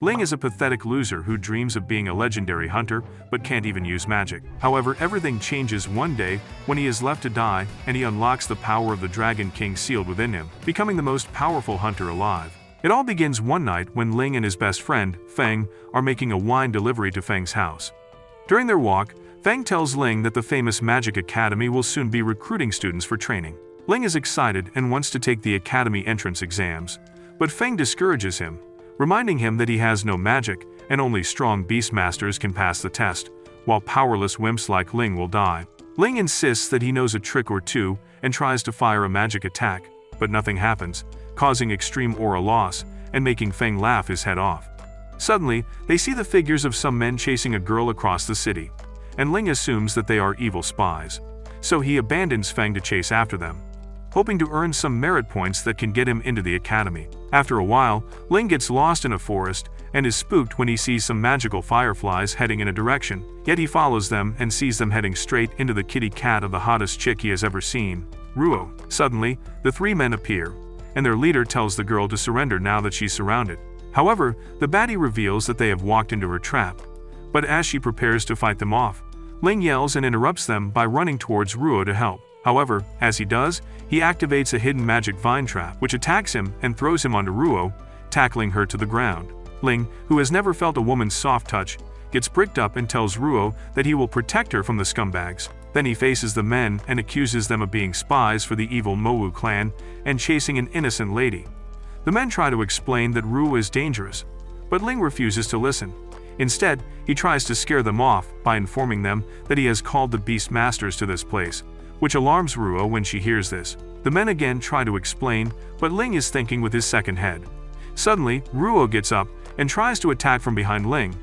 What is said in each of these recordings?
Ling is a pathetic loser who dreams of being a legendary hunter, but can't even use magic. However, everything changes one day when he is left to die, and he unlocks the power of the Dragon King sealed within him, becoming the most powerful hunter alive. It all begins one night when Ling and his best friend, Feng, are making a wine delivery to Feng's house. During their walk, Feng tells Ling that the famous Magic Academy will soon be recruiting students for training. Ling is excited and wants to take the academy entrance exams, but Feng discourages him, reminding him that he has no magic and only strong beastmasters can pass the test, while powerless wimps like Ling will die. Ling insists that he knows a trick or two and tries to fire a magic attack, but nothing happens, causing extreme aura loss and making Feng laugh his head off. Suddenly, they see the figures of some men chasing a girl across the city, and Ling assumes that they are evil spies, so he abandons Feng to chase after them, hoping to earn some merit points that can get him into the academy. After a while, Ling gets lost in a forest and is spooked when he sees some magical fireflies heading in a direction, yet he follows them and sees them heading straight into the kitty cat of the hottest chick he has ever seen, Ruo. Suddenly, the three men appear, and their leader tells the girl to surrender now that she's surrounded. However, the baddie reveals that they have walked into her trap, but as she prepares to fight them off, Ling yells and interrupts them by running towards Ruo to help. However, as he does, he activates a hidden magic vine trap, which attacks him and throws him onto Ruo, tackling her to the ground. Ling, who has never felt a woman's soft touch, gets bricked up and tells Ruo that he will protect her from the scumbags. Then he faces the men and accuses them of being spies for the evil Mowu clan and chasing an innocent lady. The men try to explain that Ruo is dangerous, but Ling refuses to listen. Instead, he tries to scare them off by informing them that he has called the Beast Masters to this place, which alarms Ruo when she hears this. The men again try to explain, but Ling is thinking with his second head. Suddenly, Ruo gets up and tries to attack from behind Ling,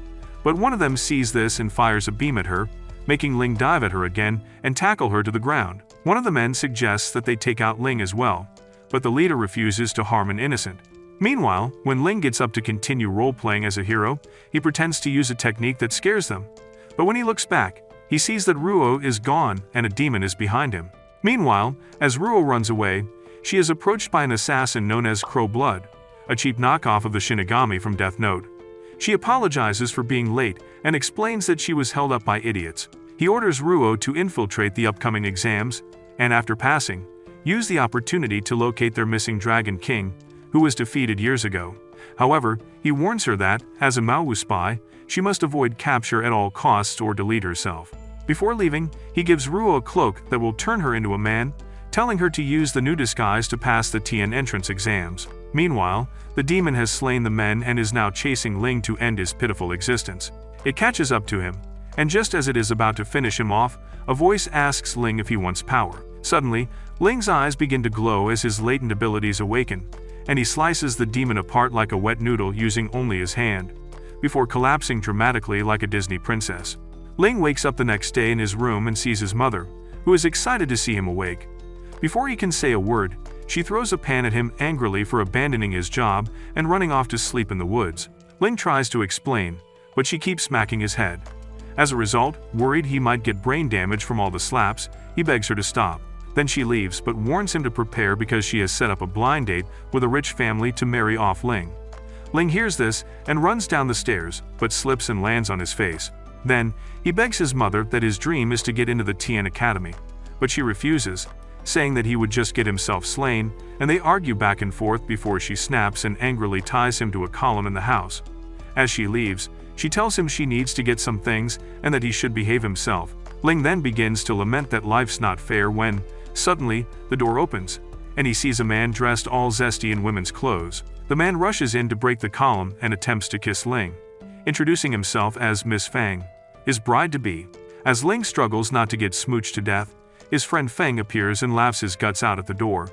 but one of them sees this and fires a beam at her, making Ling dive at her again and tackle her to the ground. One of the men suggests that they take out Ling as well, but the leader refuses to harm an innocent. Meanwhile, when Ling gets up to continue role-playing as a hero, he pretends to use a technique that scares them. But when he looks back, he sees that Ruo is gone and a demon is behind him. Meanwhile, as Ruo runs away, she is approached by an assassin known as Crow Blood, a cheap knockoff of the Shinigami from Death Note. She apologizes for being late and explains that she was held up by idiots. He orders Ruo to infiltrate the upcoming exams, and after passing, use the opportunity to locate their missing Dragon King, who was defeated years ago. However, he warns her that, as a Maowu spy, she must avoid capture at all costs or delete herself. Before leaving, he gives Ruo a cloak that will turn her into a man, telling her to use the new disguise to pass the Tian entrance exams. Meanwhile, the demon has slain the men and is now chasing Ling to end his pitiful existence. It catches up to him, and just as it is about to finish him off, a voice asks Ling if he wants power. Suddenly, Ling's eyes begin to glow as his latent abilities awaken, and he slices the demon apart like a wet noodle using only his hand, before collapsing dramatically like a Disney princess. Ling wakes up the next day in his room and sees his mother, who is excited to see him awake. Before he can say a word, she throws a pan at him angrily for abandoning his job and running off to sleep in the woods. Ling tries to explain, but she keeps smacking his head. As a result, worried he might get brain damage from all the slaps, he begs her to stop. Then she leaves but warns him to prepare because she has set up a blind date with a rich family to marry off Ling. Ling hears this and runs down the stairs, but slips and lands on his face. Then, he begs his mother that his dream is to get into the Tian Academy, but she refuses, saying that he would just get himself slain, and they argue back and forth before she snaps and angrily ties him to a column in the house. As she leaves, she tells him she needs to get some things and that he should behave himself. Ling then begins to lament that life's not fair when, suddenly, the door opens, and he sees a man dressed all zesty in women's clothes. The man rushes in to break the column and attempts to kiss Ling, introducing himself as Miss Fang, his bride-to-be. As Ling struggles not to get smooched to death, his friend Fang appears and laughs his guts out at the door.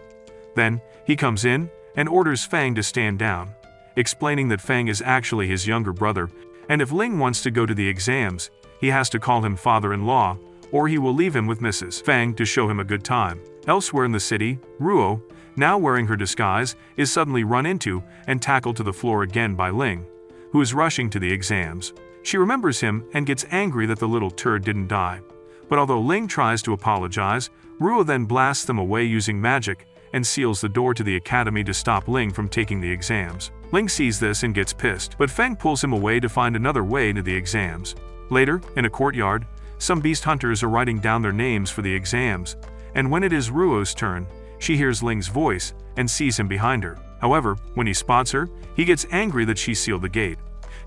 Then, he comes in and orders Fang to stand down, explaining that Fang is actually his younger brother, and if Ling wants to go to the exams, he has to call him father-in-law, or he will leave him with Mrs. Fang to show him a good time. Elsewhere in the city, Ruo, now wearing her disguise, is suddenly run into and tackled to the floor again by Ling, who is rushing to the exams. She remembers him and gets angry that the little turd didn't die. But although Ling tries to apologize, Ruo then blasts them away using magic and seals the door to the academy to stop Ling from taking the exams. Ling sees this and gets pissed, but Feng pulls him away to find another way to the exams. Later, in a courtyard, some beast hunters are writing down their names for the exams, and when it is Ruo's turn, she hears Ling's voice and sees him behind her. However, when he spots her, he gets angry that she sealed the gate.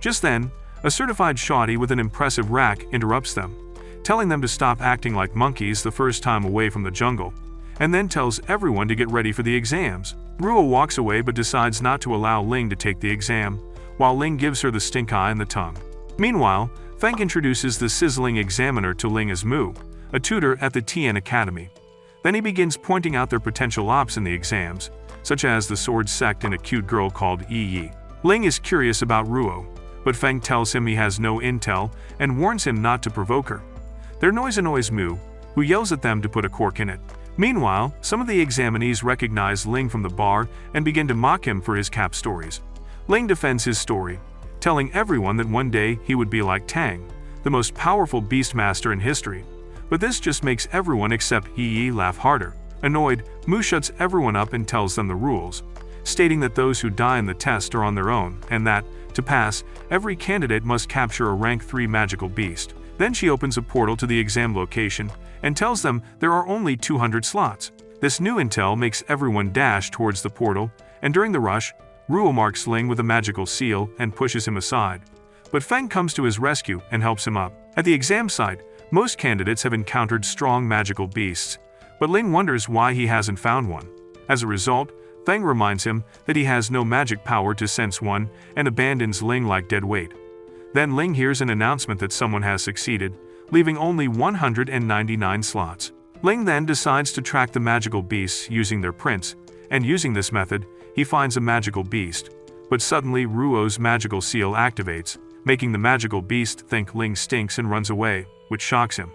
Just then, a certified shoddy with an impressive rack interrupts them, telling them to stop acting like monkeys the first time away from the jungle, and then tells everyone to get ready for the exams. Ruo walks away but decides not to allow Ling to take the exam, while Ling gives her the stink eye and the tongue. Meanwhile, Feng introduces the sizzling examiner to Ling as Mu, a tutor at the Tian Academy. Then he begins pointing out their potential ops in the exams, such as the sword sect and a cute girl called Yi. Ling is curious about Ruo, but Feng tells him he has no intel and warns him not to provoke her. Their noise annoys Mu, who yells at them to put a cork in it. Meanwhile, some of the examinees recognize Ling from the bar and begin to mock him for his cap stories. Ling defends his story, telling everyone that one day he would be like Tang, the most powerful beastmaster in history. But this just makes everyone except Yi laugh harder. Annoyed, Mu shuts everyone up and tells them the rules, stating that those who die in the test are on their own, and that, to pass, every candidate must capture a rank 3 magical beast. Then she opens a portal to the exam location and tells them there are only 200 slots. This new intel makes everyone dash towards the portal, and during the rush, Ruo marks Ling with a magical seal and pushes him aside. But Feng comes to his rescue and helps him up. At the exam site, most candidates have encountered strong magical beasts, but Ling wonders why he hasn't found one. As a result, Feng reminds him that he has no magic power to sense one and abandons Ling like dead weight. Then Ling hears an announcement that someone has succeeded, leaving only 199 slots. Ling then decides to track the magical beasts using their prints, and using this method, he finds a magical beast. But suddenly Ruo's magical seal activates, making the magical beast think Ling stinks and runs away, which shocks him.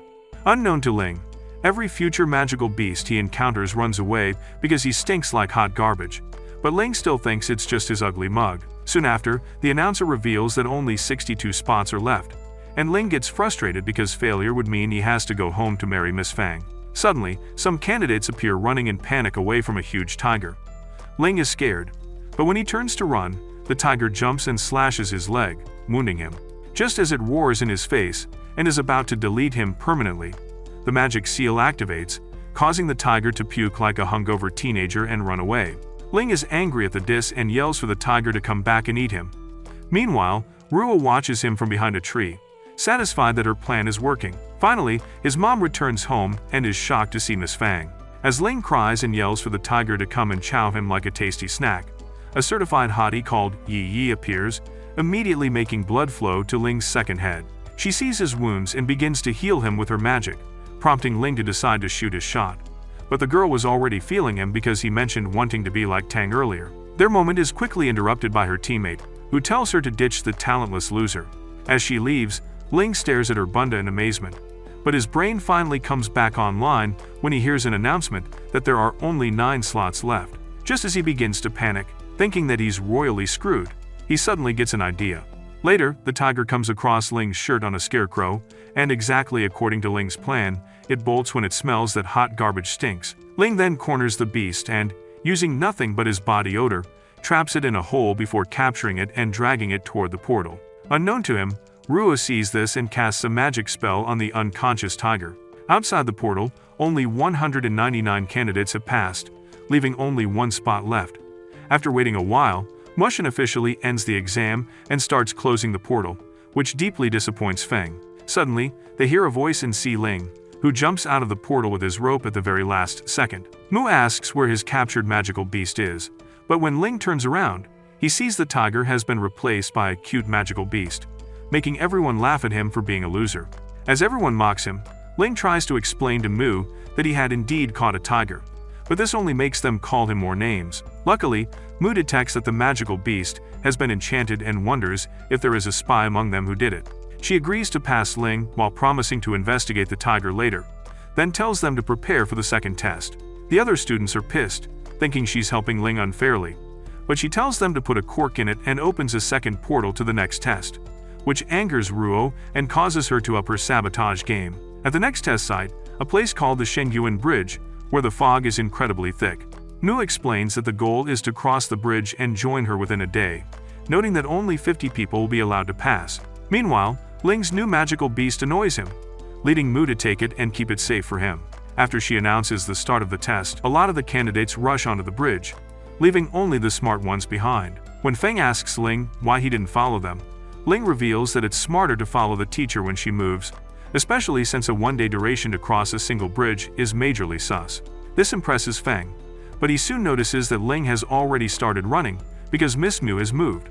Unknown to Ling, every future magical beast he encounters runs away because he stinks like hot garbage. But Ling still thinks it's just his ugly mug. Soon after, the announcer reveals that only 62 spots are left, and Ling gets frustrated because failure would mean he has to go home to marry Miss Fang. Suddenly, some candidates appear running in panic away from a huge tiger. Ling is scared, but when he turns to run, the tiger jumps and slashes his leg, wounding him. Just as it roars in his face and is about to delete him permanently, the magic seal activates, causing the tiger to puke like a hungover teenager and run away. Ling is angry at the dis and yells for the tiger to come back and eat him. Meanwhile, Ruo watches him from behind a tree, satisfied that her plan is working. Finally, his mom returns home and is shocked to see Miss Fang. As Ling cries and yells for the tiger to come and chow him like a tasty snack, a certified hottie called Yi appears, immediately making blood flow to Ling's second head. She sees his wounds and begins to heal him with her magic, prompting Ling to decide to shoot his shot. But the girl was already feeling him because he mentioned wanting to be like Tang earlier. Their moment is quickly interrupted by her teammate, who tells her to ditch the talentless loser. As she leaves, Ling stares at her bunda in amazement. But his brain finally comes back online when he hears an announcement that there are only 9 slots left. Just as he begins to panic, thinking that he's royally screwed, he suddenly gets an idea. Later, the tiger comes across Ling's shirt on a scarecrow, and exactly according to Ling's plan, it bolts when it smells that hot garbage stinks. Ling then corners the beast and, using nothing but his body odor, traps it in a hole before capturing it and dragging it toward the portal. Unknown to him, Ruo sees this and casts a magic spell on the unconscious tiger. Outside the portal, only 199 candidates have passed, leaving only 1 spot left. After waiting a while, Mushin officially ends the exam and starts closing the portal, which deeply disappoints Feng. Suddenly, they hear a voice and see Ling, who jumps out of the portal with his rope at the very last second. Mu asks where his captured magical beast is, but when Ling turns around, he sees the tiger has been replaced by a cute magical beast, making everyone laugh at him for being a loser. As everyone mocks him, Ling tries to explain to Mu that he had indeed caught a tiger, but this only makes them call him more names. Luckily, Mu detects that the magical beast has been enchanted and wonders if there is a spy among them who did it. She agrees to pass Ling while promising to investigate the tiger later, then tells them to prepare for the second test. The other students are pissed, thinking she's helping Ling unfairly, but she tells them to put a cork in it and opens a second portal to the next test, which angers Ruo and causes her to up her sabotage game. At the next test site, a place called the Shenuan Bridge, where the fog is incredibly thick, Mu explains that the goal is to cross the bridge and join her within a day, noting that only 50 people will be allowed to pass. Meanwhile, Ling's new magical beast annoys him, leading Mu to take it and keep it safe for him. After she announces the start of the test, a lot of the candidates rush onto the bridge, leaving only the smart ones behind. When Feng asks Ling why he didn't follow them, Ling reveals that it's smarter to follow the teacher when she moves, especially since a one-day duration to cross a single bridge is majorly sus. This impresses Feng, but he soon notices that Ling has already started running because Miss Mu has moved.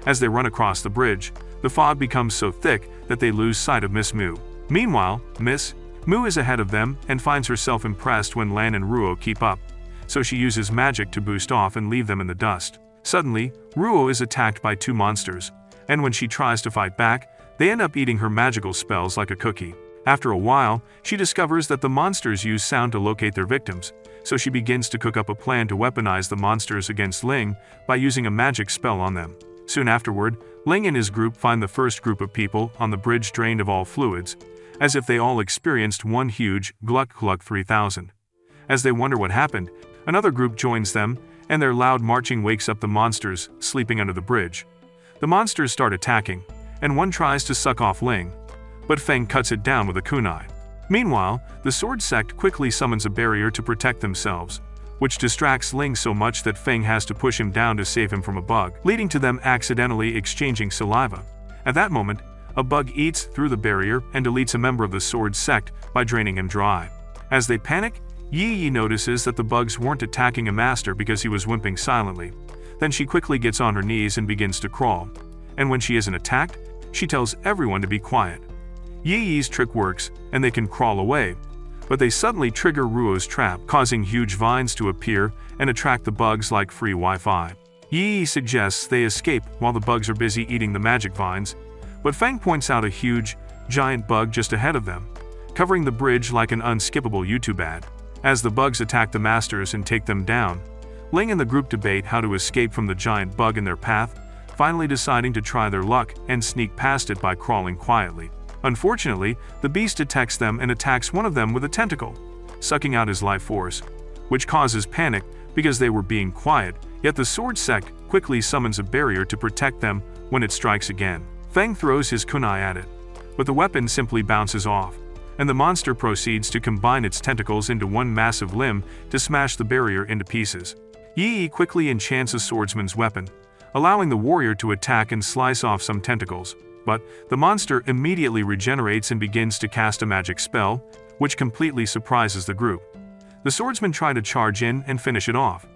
As they run across the bridge, the fog becomes so thick that they lose sight of Miss Mu. Meanwhile, Miss Mu is ahead of them and finds herself impressed when Lan and Ruo keep up, so she uses magic to boost off and leave them in the dust. Suddenly, Ruo is attacked by two monsters, and when she tries to fight back, they end up eating her magical spells like a cookie. After a while, she discovers that the monsters use sound to locate their victims, so she begins to cook up a plan to weaponize the monsters against Ling by using a magic spell on them. Soon afterward, Ling and his group find the first group of people on the bridge drained of all fluids, as if they all experienced one huge Gluck Gluck 3000. As they wonder what happened, another group joins them, and their loud marching wakes up the monsters sleeping under the bridge. The monsters start attacking, and one tries to suck off Ling, but Feng cuts it down with a kunai. Meanwhile, the sword sect quickly summons a barrier to protect themselves, which distracts Ling so much that Feng has to push him down to save him from a bug, leading to them accidentally exchanging saliva. At that moment, a bug eats through the barrier and deletes a member of the sword sect by draining him dry. As they panic, Yi notices that the bugs weren't attacking a master because he was whimpering silently. Then she quickly gets on her knees and begins to crawl, and when she isn't attacked, she tells everyone to be quiet. Yi's trick works, and they can crawl away, but they suddenly trigger Ruo's trap, causing huge vines to appear and attract the bugs like free Wi-Fi. Yi suggests they escape while the bugs are busy eating the magic vines, but Feng points out a huge, giant bug just ahead of them, covering the bridge like an unskippable YouTube ad. As the bugs attack the masters and take them down, Ling and the group debate how to escape from the giant bug in their path, finally deciding to try their luck and sneak past it by crawling quietly. Unfortunately, the beast detects them and attacks one of them with a tentacle, sucking out his life force, which causes panic because they were being quiet, yet the sword sect quickly summons a barrier to protect them when it strikes again. Feng throws his kunai at it, but the weapon simply bounces off, and the monster proceeds to combine its tentacles into one massive limb to smash the barrier into pieces. Yi quickly enchants a swordsman's weapon, allowing the warrior to attack and slice off some tentacles, but the monster immediately regenerates and begins to cast a magic spell, which completely surprises the group. The swordsmen try to charge in and finish it off,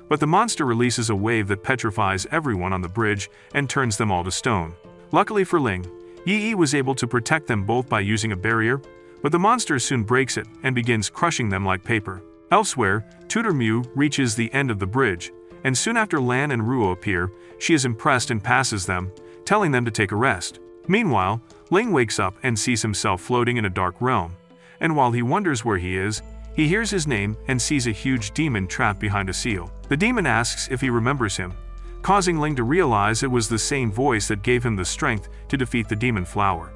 but the monster releases a wave that petrifies everyone on the bridge and turns them all to stone. Luckily for Ling, Yi was able to protect them both by using a barrier, but the monster soon breaks it and begins crushing them like paper. Elsewhere, Tutor Mu reaches the end of the bridge, and soon after Lan and Ruo appear, she is impressed and passes them, telling them to take a rest. Meanwhile, Ling wakes up and sees himself floating in a dark realm, and while he wonders where he is, he hears his name and sees a huge demon trapped behind a seal. The demon asks if he remembers him, causing Ling to realize it was the same voice that gave him the strength to defeat the demon flower.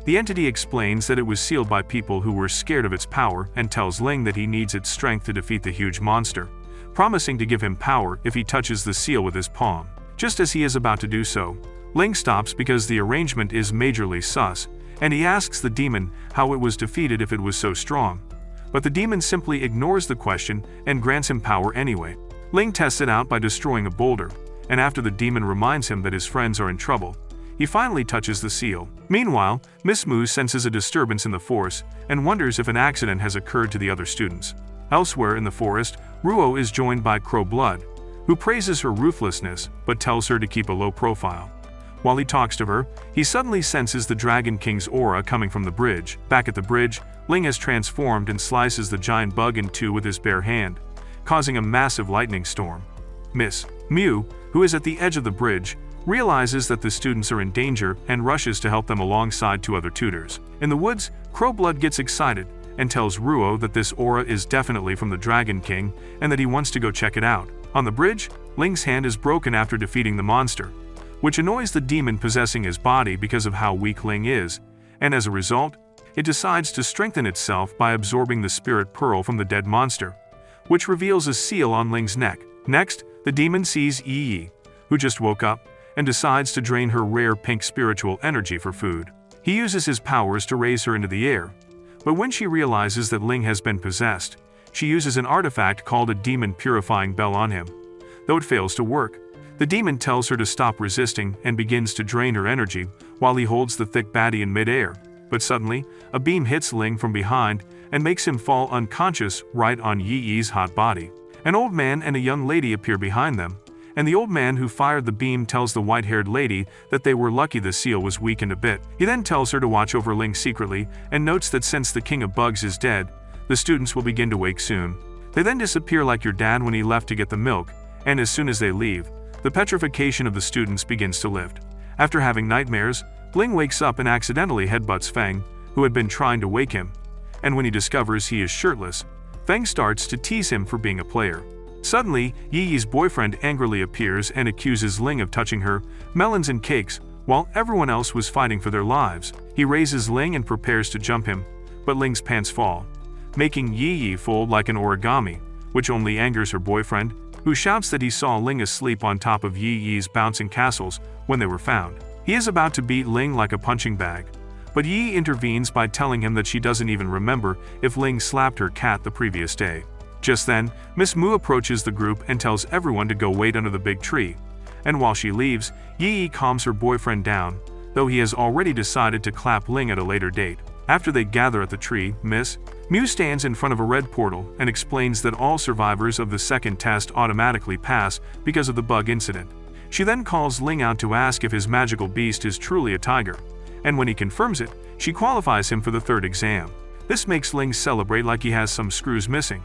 The entity explains that it was sealed by people who were scared of its power and tells Ling that he needs its strength to defeat the huge monster, promising to give him power if he touches the seal with his palm. Just as he is about to do so, Ling stops because the arrangement is majorly sus, and he asks the demon how it was defeated if it was so strong. But the demon simply ignores the question and grants him power anyway. Ling tests it out by destroying a boulder, and after the demon reminds him that his friends are in trouble, he finally touches the seal. Meanwhile, Miss Mu senses a disturbance in the force and wonders if an accident has occurred to the other students. Elsewhere in the forest, Ruo is joined by Crow Blood, who praises her ruthlessness but tells her to keep a low profile. While he talks to her, he suddenly senses the Dragon King's aura coming from the bridge. Back at the bridge, Ling has transformed and slices the giant bug in two with his bare hand, causing a massive lightning storm. Miss Mu, who is at the edge of the bridge, realizes that the students are in danger and rushes to help them alongside two other tutors. In the woods, Crowblood gets excited and tells Ruo that this aura is definitely from the Dragon King and that he wants to go check it out. On the bridge, Ling's hand is broken after defeating the monster, which annoys the demon possessing his body because of how weak Ling is, and as a result, it decides to strengthen itself by absorbing the spirit pearl from the dead monster, which reveals a seal on Ling's neck. Next, the demon sees Yi, who just woke up, and decides to drain her rare pink spiritual energy for food. He uses his powers to raise her into the air, but when she realizes that Ling has been possessed, she uses an artifact called a demon purifying bell on him. Though it fails to work, the demon tells her to stop resisting and begins to drain her energy while he holds the thick baddie in midair. But suddenly, a beam hits Ling from behind and makes him fall unconscious right on Yi's hot body. An old man and a young lady appear behind them, and the old man who fired the beam tells the white-haired lady that they were lucky the seal was weakened a bit. He then tells her to watch over Ling secretly and notes that since the king of bugs is dead, the students will begin to wake soon. They then disappear like your dad when he left to get the milk, and as soon as they leave, the petrification of the students begins to lift. After having nightmares, Ling wakes up and accidentally headbutts Feng, who had been trying to wake him, and when he discovers he is shirtless, Feng starts to tease him for being a player. Suddenly, Yi's boyfriend angrily appears and accuses Ling of touching her melons and cakes while everyone else was fighting for their lives. He raises Ling and prepares to jump him, but Ling's pants fall, making Yi fold like an origami, which only angers her boyfriend, who shouts that he saw Ling asleep on top of Yi's bouncing castles when they were found. He is about to beat Ling like a punching bag, but Yi intervenes by telling him that she doesn't even remember if Ling slapped her cat the previous day. Just then, Miss Mu approaches the group and tells everyone to go wait under the big tree, and while she leaves, Yi calms her boyfriend down, though he has already decided to clap Ling at a later date. After they gather at the tree, Miss Mu stands in front of a red portal and explains that all survivors of the second test automatically pass because of the bug incident. She then calls Ling out to ask if his magical beast is truly a tiger, and when he confirms it, she qualifies him for the third exam. This makes Ling celebrate like he has some screws missing,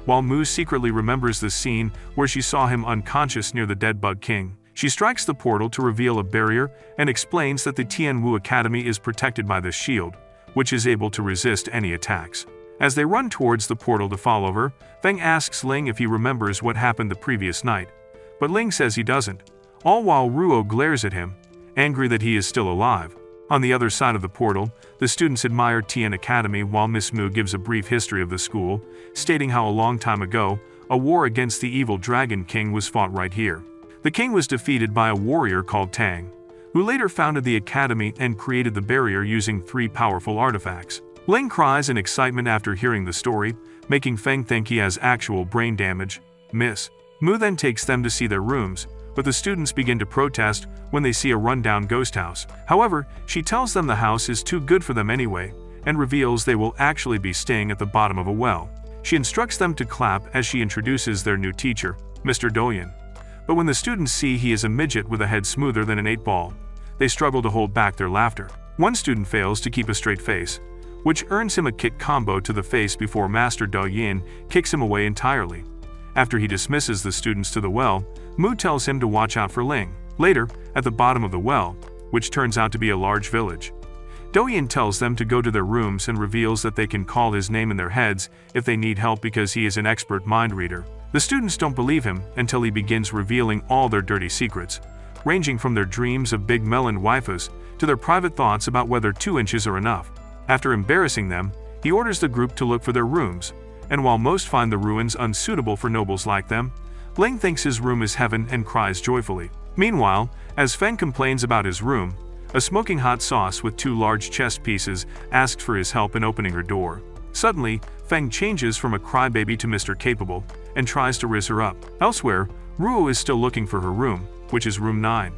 while Mu secretly remembers the scene where she saw him unconscious near the dead bug king. She strikes the portal to reveal a barrier and explains that the Tian Academy is protected by this shield, which is able to resist any attacks. As they run towards the portal to follow her, Feng asks Ling if he remembers what happened the previous night, but Ling says he doesn't, all while Ruo glares at him, angry that he is still alive. On the other side of the portal, the students admire Tian Academy while Miss Mu gives a brief history of the school, stating how a long time ago, a war against the evil Dragon King was fought right here. The king was defeated by a warrior called Tang, who later founded the academy and created the barrier using 3 powerful artifacts. Ling cries in excitement after hearing the story, making Feng think he has actual brain damage. Miss Mu then takes them to see their rooms, but the students begin to protest when they see a rundown ghost house. However, she tells them the house is too good for them anyway, and reveals they will actually be staying at the bottom of a well. She instructs them to clap as she introduces their new teacher, Mr. Douyin. But when the students see he is a midget with a head smoother than an 8-ball, they struggle to hold back their laughter. One student fails to keep a straight face, which earns him a kick combo to the face before Master Douyin kicks him away entirely. After he dismisses the students to the well, Mu tells him to watch out for Ling. Later, at the bottom of the well, which turns out to be a large village, Douyin tells them to go to their rooms and reveals that they can call his name in their heads if they need help because he is an expert mind reader. The students don't believe him until he begins revealing all their dirty secrets, ranging from their dreams of big melon waifus to their private thoughts about whether 2 inches are enough. After embarrassing them, he orders the group to look for their rooms, and while most find the ruins unsuitable for nobles like them, Ling thinks his room is heaven and cries joyfully. Meanwhile, as Feng complains about his room, a smoking hot sauce with 2 large chest pieces asks for his help in opening her door. Suddenly, Feng changes from a crybaby to Mr. Capable and tries to riz her up. Elsewhere, Ruo is still looking for her room, which is room 9,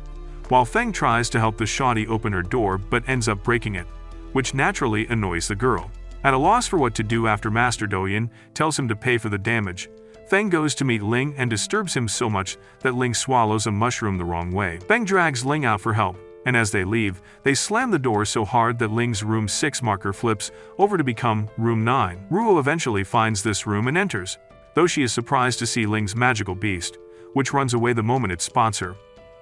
while Feng tries to help the shoddy open her door but ends up breaking it, which naturally annoys the girl. At a loss for what to do after Master Douyin tells him to pay for the damage, Feng goes to meet Ling and disturbs him so much that Ling swallows a mushroom the wrong way. Feng drags Ling out for help, and as they leave, they slam the door so hard that Ling's room 6 marker flips over to become room 9. Ruo eventually finds this room and enters, though she is surprised to see Ling's magical beast, which runs away the moment it spots her.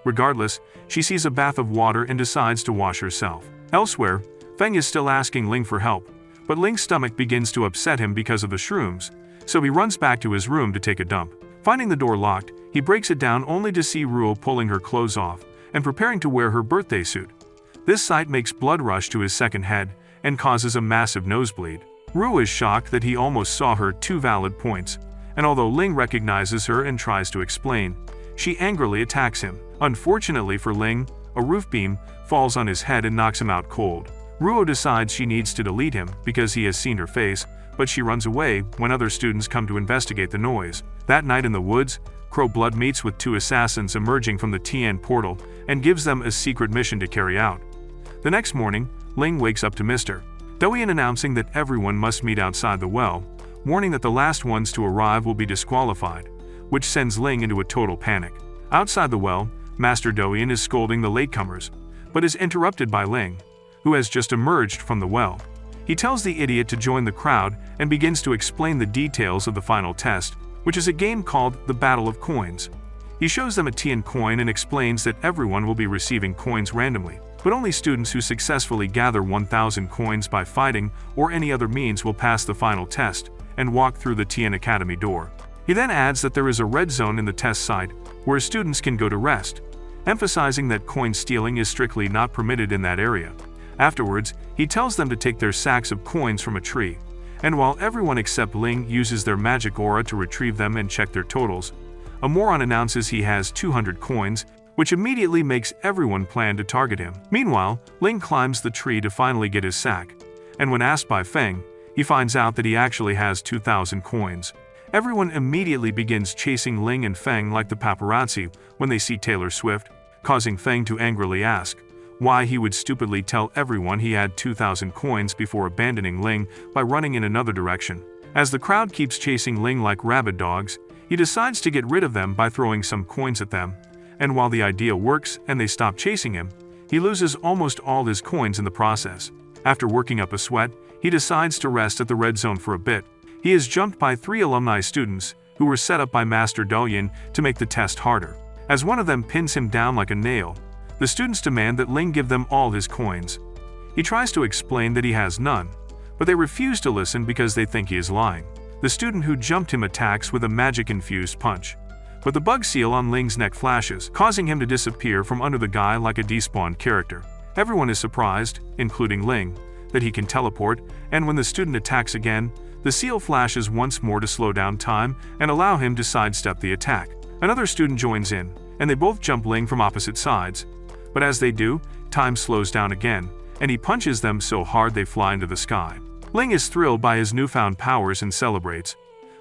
Regardless, she sees a bath of water and decides to wash herself. Elsewhere, Feng is still asking Ling for help, but Ling's stomach begins to upset him because of the shrooms, so he runs back to his room to take a dump. Finding the door locked, he breaks it down only to see Ruo pulling her clothes off and preparing to wear her birthday suit. This sight makes blood rush to his second head and causes a massive nosebleed. Ruo is shocked that he almost saw her 2 valid points, and although Ling recognizes her and tries to explain, she angrily attacks him. Unfortunately for Ling, a roof beam falls on his head and knocks him out cold. Ruo decides she needs to delete him because he has seen her face, but she runs away when other students come to investigate the noise. That night in the woods, Crow Blood meets with two assassins emerging from the Tian portal and gives them a secret mission to carry out. The next morning, Ling wakes up to Mr. Douyin announcing that everyone must meet outside the well, warning that the last ones to arrive will be disqualified, which sends Ling into a total panic. Outside the well, Master Douyin is scolding the latecomers, but is interrupted by Ling, who has just emerged from the well. He tells the idiot to join the crowd and begins to explain the details of the final test, which is a game called the Battle of Coins. He shows them a Tian coin and explains that everyone will be receiving coins randomly, but only students who successfully gather 1,000 coins by fighting or any other means will pass the final test and walk through the Tian Academy door. He then adds that there is a red zone in the test site where students can go to rest, emphasizing that coin stealing is strictly not permitted in that area. Afterwards, he tells them to take their sacks of coins from a tree, and while everyone except Ling uses their magic aura to retrieve them and check their totals, a moron announces he has 200 coins, which immediately makes everyone plan to target him. Meanwhile, Ling climbs the tree to finally get his sack, and when asked by Feng, he finds out that he actually has 2,000 coins. Everyone immediately begins chasing Ling and Feng like the paparazzi when they see Taylor Swift, causing Feng to angrily ask why he would stupidly tell everyone he had 2,000 coins before abandoning Ling by running in another direction. As the crowd keeps chasing Ling like rabid dogs, he decides to get rid of them by throwing some coins at them, and while the idea works and they stop chasing him, he loses almost all his coins in the process. After working up a sweat, he decides to rest at the red zone for a bit. He is jumped by 3 alumni students who were set up by Master Douyin to make the test harder. As one of them pins him down like a nail, the students demand that Ling give them all his coins. He tries to explain that he has none, but they refuse to listen because they think he is lying. The student who jumped him attacks with a magic-infused punch, but the bug seal on Ling's neck flashes, causing him to disappear from under the guy like a despawned character. Everyone is surprised, including Ling, that he can teleport, and when the student attacks again, the seal flashes once more to slow down time and allow him to sidestep the attack. Another student joins in, and they both jump Ling from opposite sides. But as they do, time slows down again, and he punches them so hard they fly into the sky. Ling is thrilled by his newfound powers and celebrates,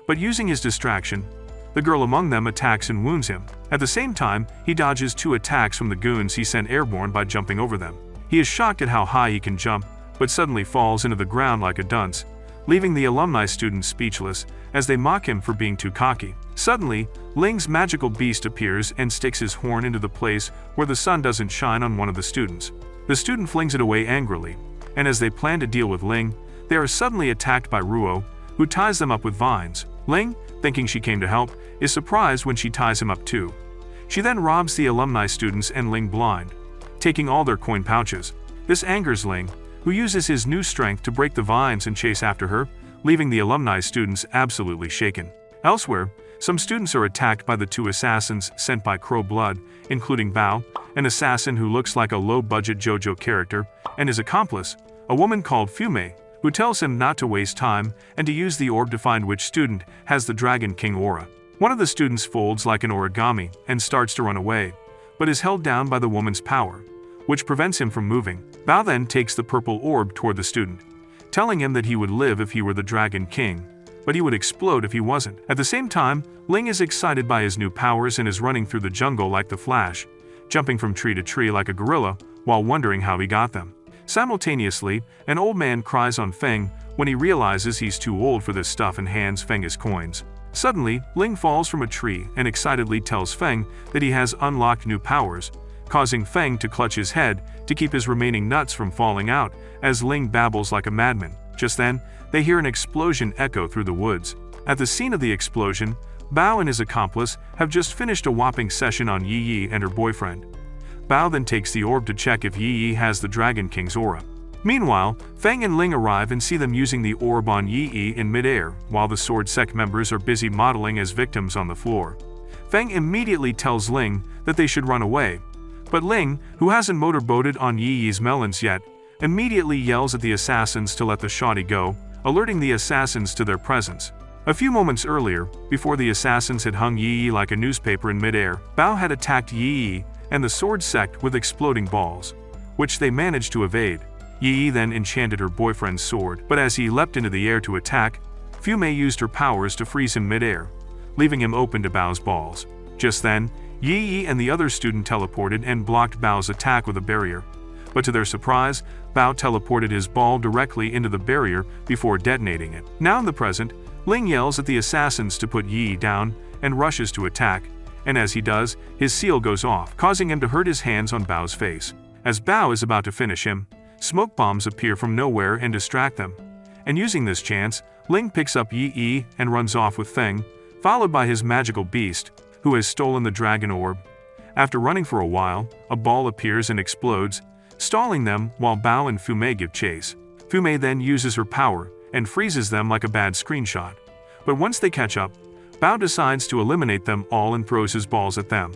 but using his distraction, the girl among them attacks and wounds him. At the same time, he dodges 2 attacks from the goons he sent airborne by jumping over them. He is shocked at how high he can jump, but suddenly falls into the ground like a dunce, leaving the alumni students speechless as they mock him for being too cocky. Suddenly, Ling's magical beast appears and sticks his horn into the place where the sun doesn't shine on one of the students. The student flings it away angrily, and as they plan to deal with Ling, they are suddenly attacked by Ruo, who ties them up with vines. Ling, thinking she came to help, is surprised when she ties him up too. She then robs the alumni students and Ling blind, taking all their coin pouches. This angers Ling, who uses his new strength to break the vines and chase after her, leaving the alumni students absolutely shaken. Elsewhere, some students are attacked by the 2 assassins sent by Crow Blood, including Bao, an assassin who looks like a low-budget JoJo character, and his accomplice, a woman called Fume, who tells him not to waste time and to use the orb to find which student has the Dragon King aura. One of the students folds like an origami and starts to run away, but is held down by the woman's power, which prevents him from moving. Bao then takes the purple orb toward the student, telling him that he would live if he were the Dragon King, but he would explode if he wasn't. At the same time, Ling is excited by his new powers and is running through the jungle like the Flash, jumping from tree to tree like a gorilla while wondering how he got them. Simultaneously, an old man cries on Feng when he realizes he's too old for this stuff and hands Feng his coins. Suddenly, Ling falls from a tree and excitedly tells Feng that he has unlocked new powers, causing Feng to clutch his head to keep his remaining nuts from falling out as Ling babbles like a madman. Just then, they hear an explosion echo through the woods. At the scene of the explosion, Bao and his accomplice have just finished a whopping session on Yi Yi and her boyfriend. Bao then takes the orb to check if Yi Yi has the Dragon King's aura. Meanwhile, Feng and Ling arrive and see them using the orb on Yi Yi in midair, while the Sword Sect members are busy modeling as victims on the floor. Feng immediately tells Ling that they should run away, but Ling, who hasn't motorboated on Yi Yi's melons yet, immediately yells at the assassins to let the shoddy go, alerting the assassins to their presence. A few moments earlier, before the assassins had hung Yi like a newspaper in midair, Bao had attacked Yi and the sword sect with exploding balls, which they managed to evade. Yi then enchanted her boyfriend's sword, but as he leapt into the air to attack, Fumei used her powers to freeze him midair, leaving him open to Bao's balls. Just then, Yi and the other student teleported and blocked Bao's attack with a barrier. But to their surprise, Bao teleported his ball directly into the barrier before detonating it. Now in the present, Ling yells at the assassins to put Yi down and rushes to attack, and as he does, his seal goes off, causing him to hurt his hands on Bao's face. As Bao is about to finish him, smoke bombs appear from nowhere and distract them. And using this chance, Ling picks up Yi and runs off with Feng, followed by his magical beast, who has stolen the dragon orb. After running for a while, a ball appears and explodes, stalling them while Bao and Fumei give chase. Fumei then uses her power and freezes them like a bad screenshot. But once they catch up, Bao decides to eliminate them all and throws his balls at them.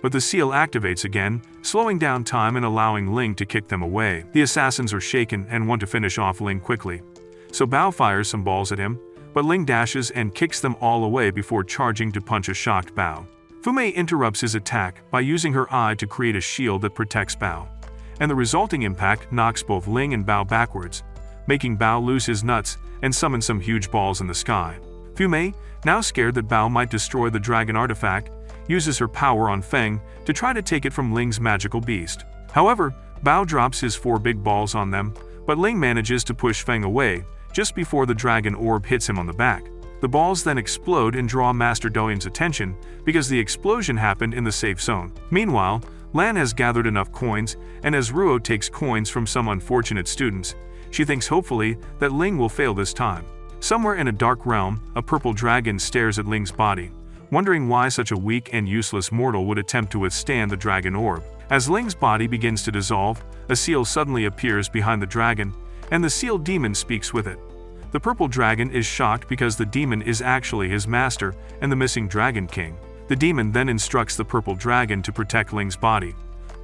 But the seal activates again, slowing down time and allowing Ling to kick them away. The assassins are shaken and want to finish off Ling quickly. So Bao fires some balls at him, but Ling dashes and kicks them all away before charging to punch a shocked Bao. Fumei interrupts his attack by using her eye to create a shield that protects Bao, and the resulting impact knocks both Ling and Bao backwards, making Bao lose his nuts and summon some huge balls in the sky. Fumei, now scared that Bao might destroy the dragon artifact, uses her power on Feng to try to take it from Ling's magical beast. However, Bao drops his 4 big balls on them, but Ling manages to push Feng away just before the dragon orb hits him on the back. The balls then explode and draw Master Doyen's attention because the explosion happened in the safe zone. Meanwhile, Lan has gathered enough coins, and as Ruo takes coins from some unfortunate students, she thinks hopefully that Ling will fail this time. Somewhere in a dark realm, a purple dragon stares at Ling's body, wondering why such a weak and useless mortal would attempt to withstand the dragon orb. As Ling's body begins to dissolve, a seal suddenly appears behind the dragon, and the seal demon speaks with it. The purple dragon is shocked because the demon is actually his master and the missing dragon king. The demon then instructs the purple dragon to protect Ling's body,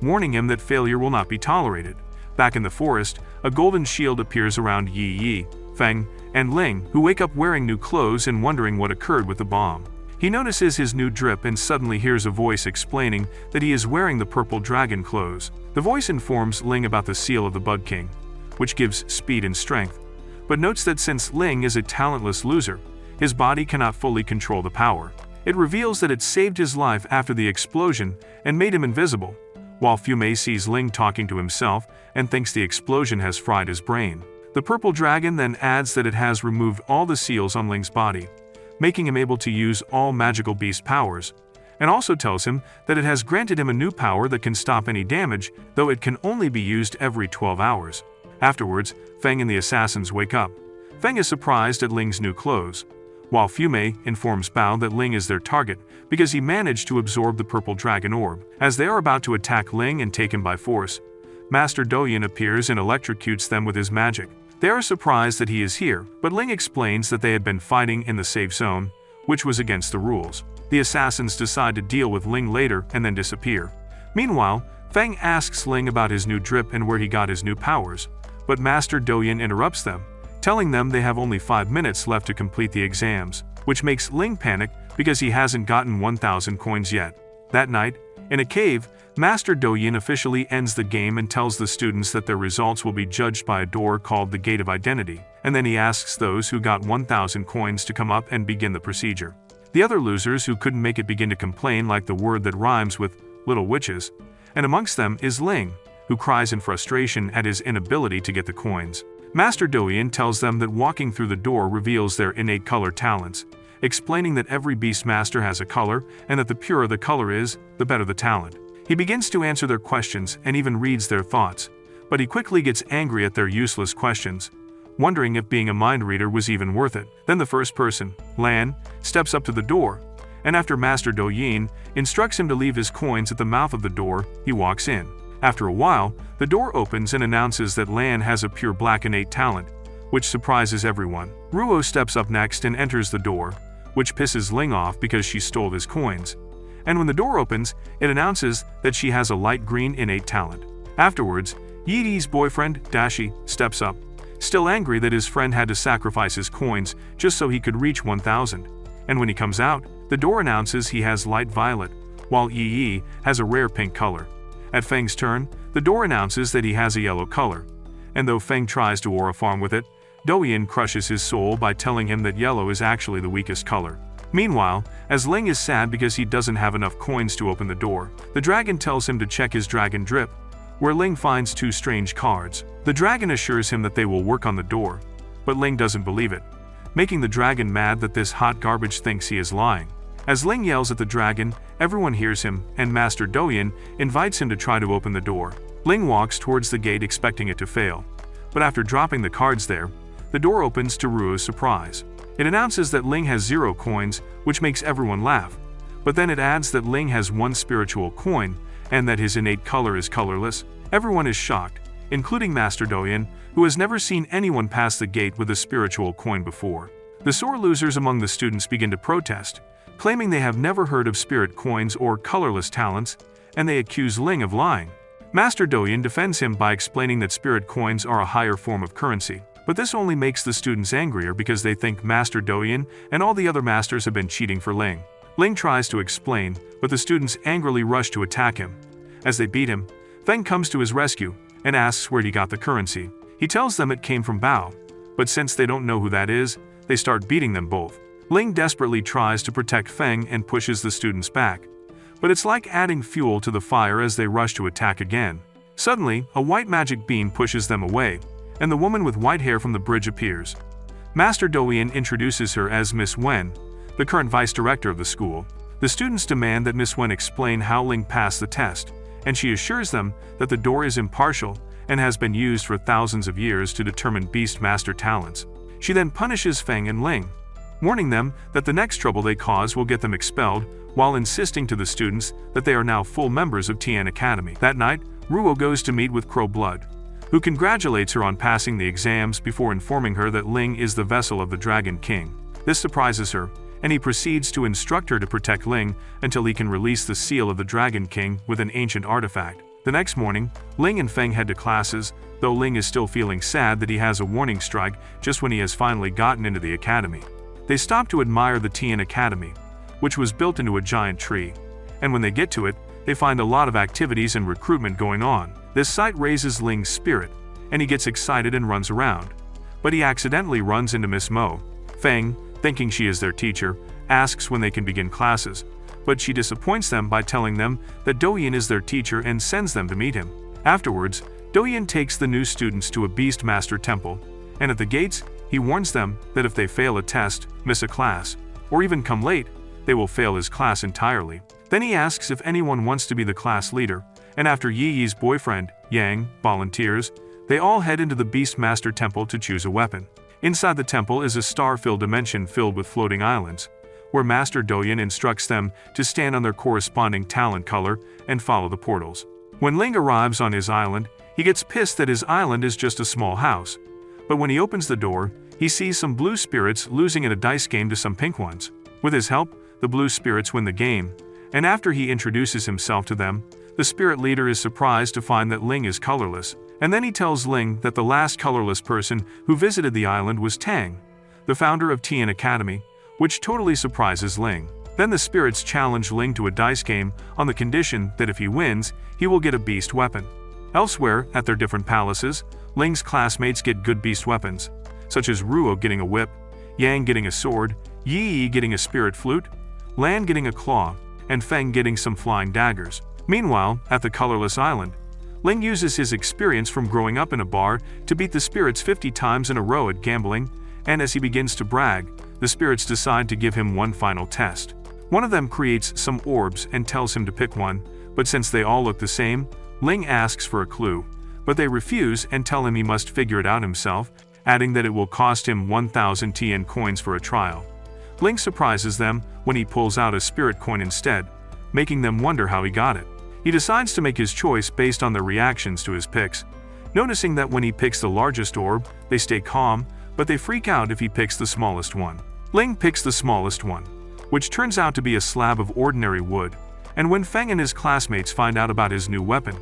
warning him that failure will not be tolerated. Back in the forest, a golden shield appears around Yi, Feng, and Ling, who wake up wearing new clothes and wondering what occurred with the bomb. He notices his new drip and suddenly hears a voice explaining that he is wearing the purple dragon clothes. The voice informs Ling about the seal of the Bug King, which gives speed and strength, but notes that since Ling is a talentless loser, his body cannot fully control the power. It reveals that it saved his life after the explosion and made him invisible, while Fumei sees Ling talking to himself and thinks the explosion has fried his brain. The purple dragon then adds that it has removed all the seals on Ling's body, making him able to use all magical beast powers, and also tells him that it has granted him a new power that can stop any damage, though it can only be used every 12 hours. Afterwards, Feng and the assassins wake up. Feng is surprised at Ling's new clothes, while Fumei informs Bao that Ling is their target because he managed to absorb the purple dragon orb. As they are about to attack Ling and take him by force, Master Doyen appears and electrocutes them with his magic. They are surprised that he is here, but Ling explains that they had been fighting in the safe zone, which was against the rules. The assassins decide to deal with Ling later and then disappear. Meanwhile, Feng asks Ling about his new drip and where he got his new powers, but Master Doyen interrupts them, telling them they have only 5 minutes left to complete the exams, which makes Ling panic because he hasn't gotten 1,000 coins yet. That night, in a cave, Master Doyen officially ends the game and tells the students that their results will be judged by a door called the Gate of Identity, and then he asks those who got 1,000 coins to come up and begin the procedure. The other losers who couldn't make it begin to complain like the word that rhymes with little witches, and amongst them is Ling, who cries in frustration at his inability to get the coins. Master Doyen tells them that walking through the door reveals their innate color talents, explaining that every beast master has a color and that the purer the color is, the better the talent. He begins to answer their questions and even reads their thoughts, but he quickly gets angry at their useless questions, wondering if being a mind reader was even worth it. Then the first person, Lan, steps up to the door, and after Master Doyen instructs him to leave his coins at the mouth of the door, he walks in. After a while, the door opens and announces that Lan has a pure black innate talent, which surprises everyone. Ruo steps up next and enters the door, which pisses Ling off because she stole his coins. And when the door opens, it announces that she has a light green innate talent. Afterwards, Yidi's boyfriend, Dashi, steps up, still angry that his friend had to sacrifice his coins just so he could reach 1,000. And when he comes out, the door announces he has light violet, while Yi has a rare pink color. At Feng's turn, the door announces that he has a yellow color. And though Feng tries to aura farm with it, Douyin crushes his soul by telling him that yellow is actually the weakest color. Meanwhile, as Ling is sad because he doesn't have enough coins to open the door, the dragon tells him to check his dragon drip, where Ling finds 2 strange cards. The dragon assures him that they will work on the door, but Ling doesn't believe it, making the dragon mad that this hot garbage thinks he is lying. As Ling yells at the dragon, everyone hears him, and Master Douyin invites him to try to open the door. Ling walks towards the gate expecting it to fail, but after dropping the cards there, the door opens to Ruo's surprise. It announces that Ling has 0 coins, which makes everyone laugh, but then it adds that Ling has 1 spiritual coin, and that his innate color is colorless. Everyone is shocked, including Master Douyin, who has never seen anyone pass the gate with a spiritual coin before. The sore losers among the students begin to protest, claiming they have never heard of spirit coins or colorless talents, and they accuse Ling of lying. Master Douyin defends him by explaining that spirit coins are a higher form of currency. But this only makes the students angrier because they think Master Douyin and all the other masters have been cheating for Ling. Ling tries to explain, but the students angrily rush to attack him. As they beat him, Feng comes to his rescue and asks where he got the currency. He tells them it came from Bao, but since they don't know who that is, they start beating them both. Ling desperately tries to protect Feng and pushes the students back, but it's like adding fuel to the fire as they rush to attack again. Suddenly, a white magic beam pushes them away, and the woman with white hair from the bridge appears. Master Douyin introduces her as Miss Wen, the current vice director of the school. The students demand that Miss Wen explain how Ling passed the test, and she assures them that the door is impartial and has been used for thousands of years to determine beast master talents. She then punishes Feng and Ling, warning them that the next trouble they cause will get them expelled, while insisting to the students that they are now full members of Tian Academy. That night, Ruo goes to meet with Crow Blood, who congratulates her on passing the exams before informing her that Ling is the vessel of the Dragon King. This surprises her, and he proceeds to instruct her to protect Ling until he can release the seal of the Dragon King with an ancient artifact. The next morning, Ling and Feng head to classes, though Ling is still feeling sad that he has a warning strike just when he has finally gotten into the academy. They stop to admire the Tian Academy, which was built into a giant tree, and when they get to it, they find a lot of activities and recruitment going on. This sight raises Ling's spirit, and he gets excited and runs around. But he accidentally runs into Miss Mo. Feng, thinking she is their teacher, asks when they can begin classes, but she disappoints them by telling them that Douyin is their teacher and sends them to meet him. Afterwards, Douyin takes the new students to a Beast Master temple, and at the gates, he warns them that if they fail a test, miss a class, or even come late, they will fail his class entirely. Then he asks if anyone wants to be the class leader, and after Yi Yi's boyfriend, Yang, volunteers, they all head into the Beast Master Temple to choose a weapon. Inside the temple is a star-filled dimension filled with floating islands, where Master Douyin instructs them to stand on their corresponding talent color and follow the portals. When Ling arrives on his island, he gets pissed that his island is just a small house, but when he opens the door, he sees some blue spirits losing in a dice game to some pink ones. With his help, the blue spirits win the game, and after he introduces himself to them, the spirit leader is surprised to find that Ling is colorless, and then he tells Ling that the last colorless person who visited the island was Tang, the founder of Tian Academy, which totally surprises Ling. Then the spirits challenge Ling to a dice game on the condition that if he wins, he will get a beast weapon. Elsewhere, at their different palaces, Ling's classmates get good beast weapons, such as Ruo getting a whip, Yang getting a sword, Yi Yi getting a spirit flute, Lan getting a claw, and Feng getting some flying daggers. Meanwhile, at the colorless island, Ling uses his experience from growing up in a bar to beat the spirits 50 times in a row at gambling, and as he begins to brag, the spirits decide to give him one final test. One of them creates some orbs and tells him to pick one, but since they all look the same, Ling asks for a clue, but they refuse and tell him he must figure it out himself, adding that it will cost him 1,000 Tian coins for a trial. Ling surprises them when he pulls out a spirit coin instead, making them wonder how he got it. He decides to make his choice based on their reactions to his picks, noticing that when he picks the largest orb, they stay calm, but they freak out if he picks the smallest one. Ling picks the smallest one, which turns out to be a slab of ordinary wood, and when Feng and his classmates find out about his new weapon,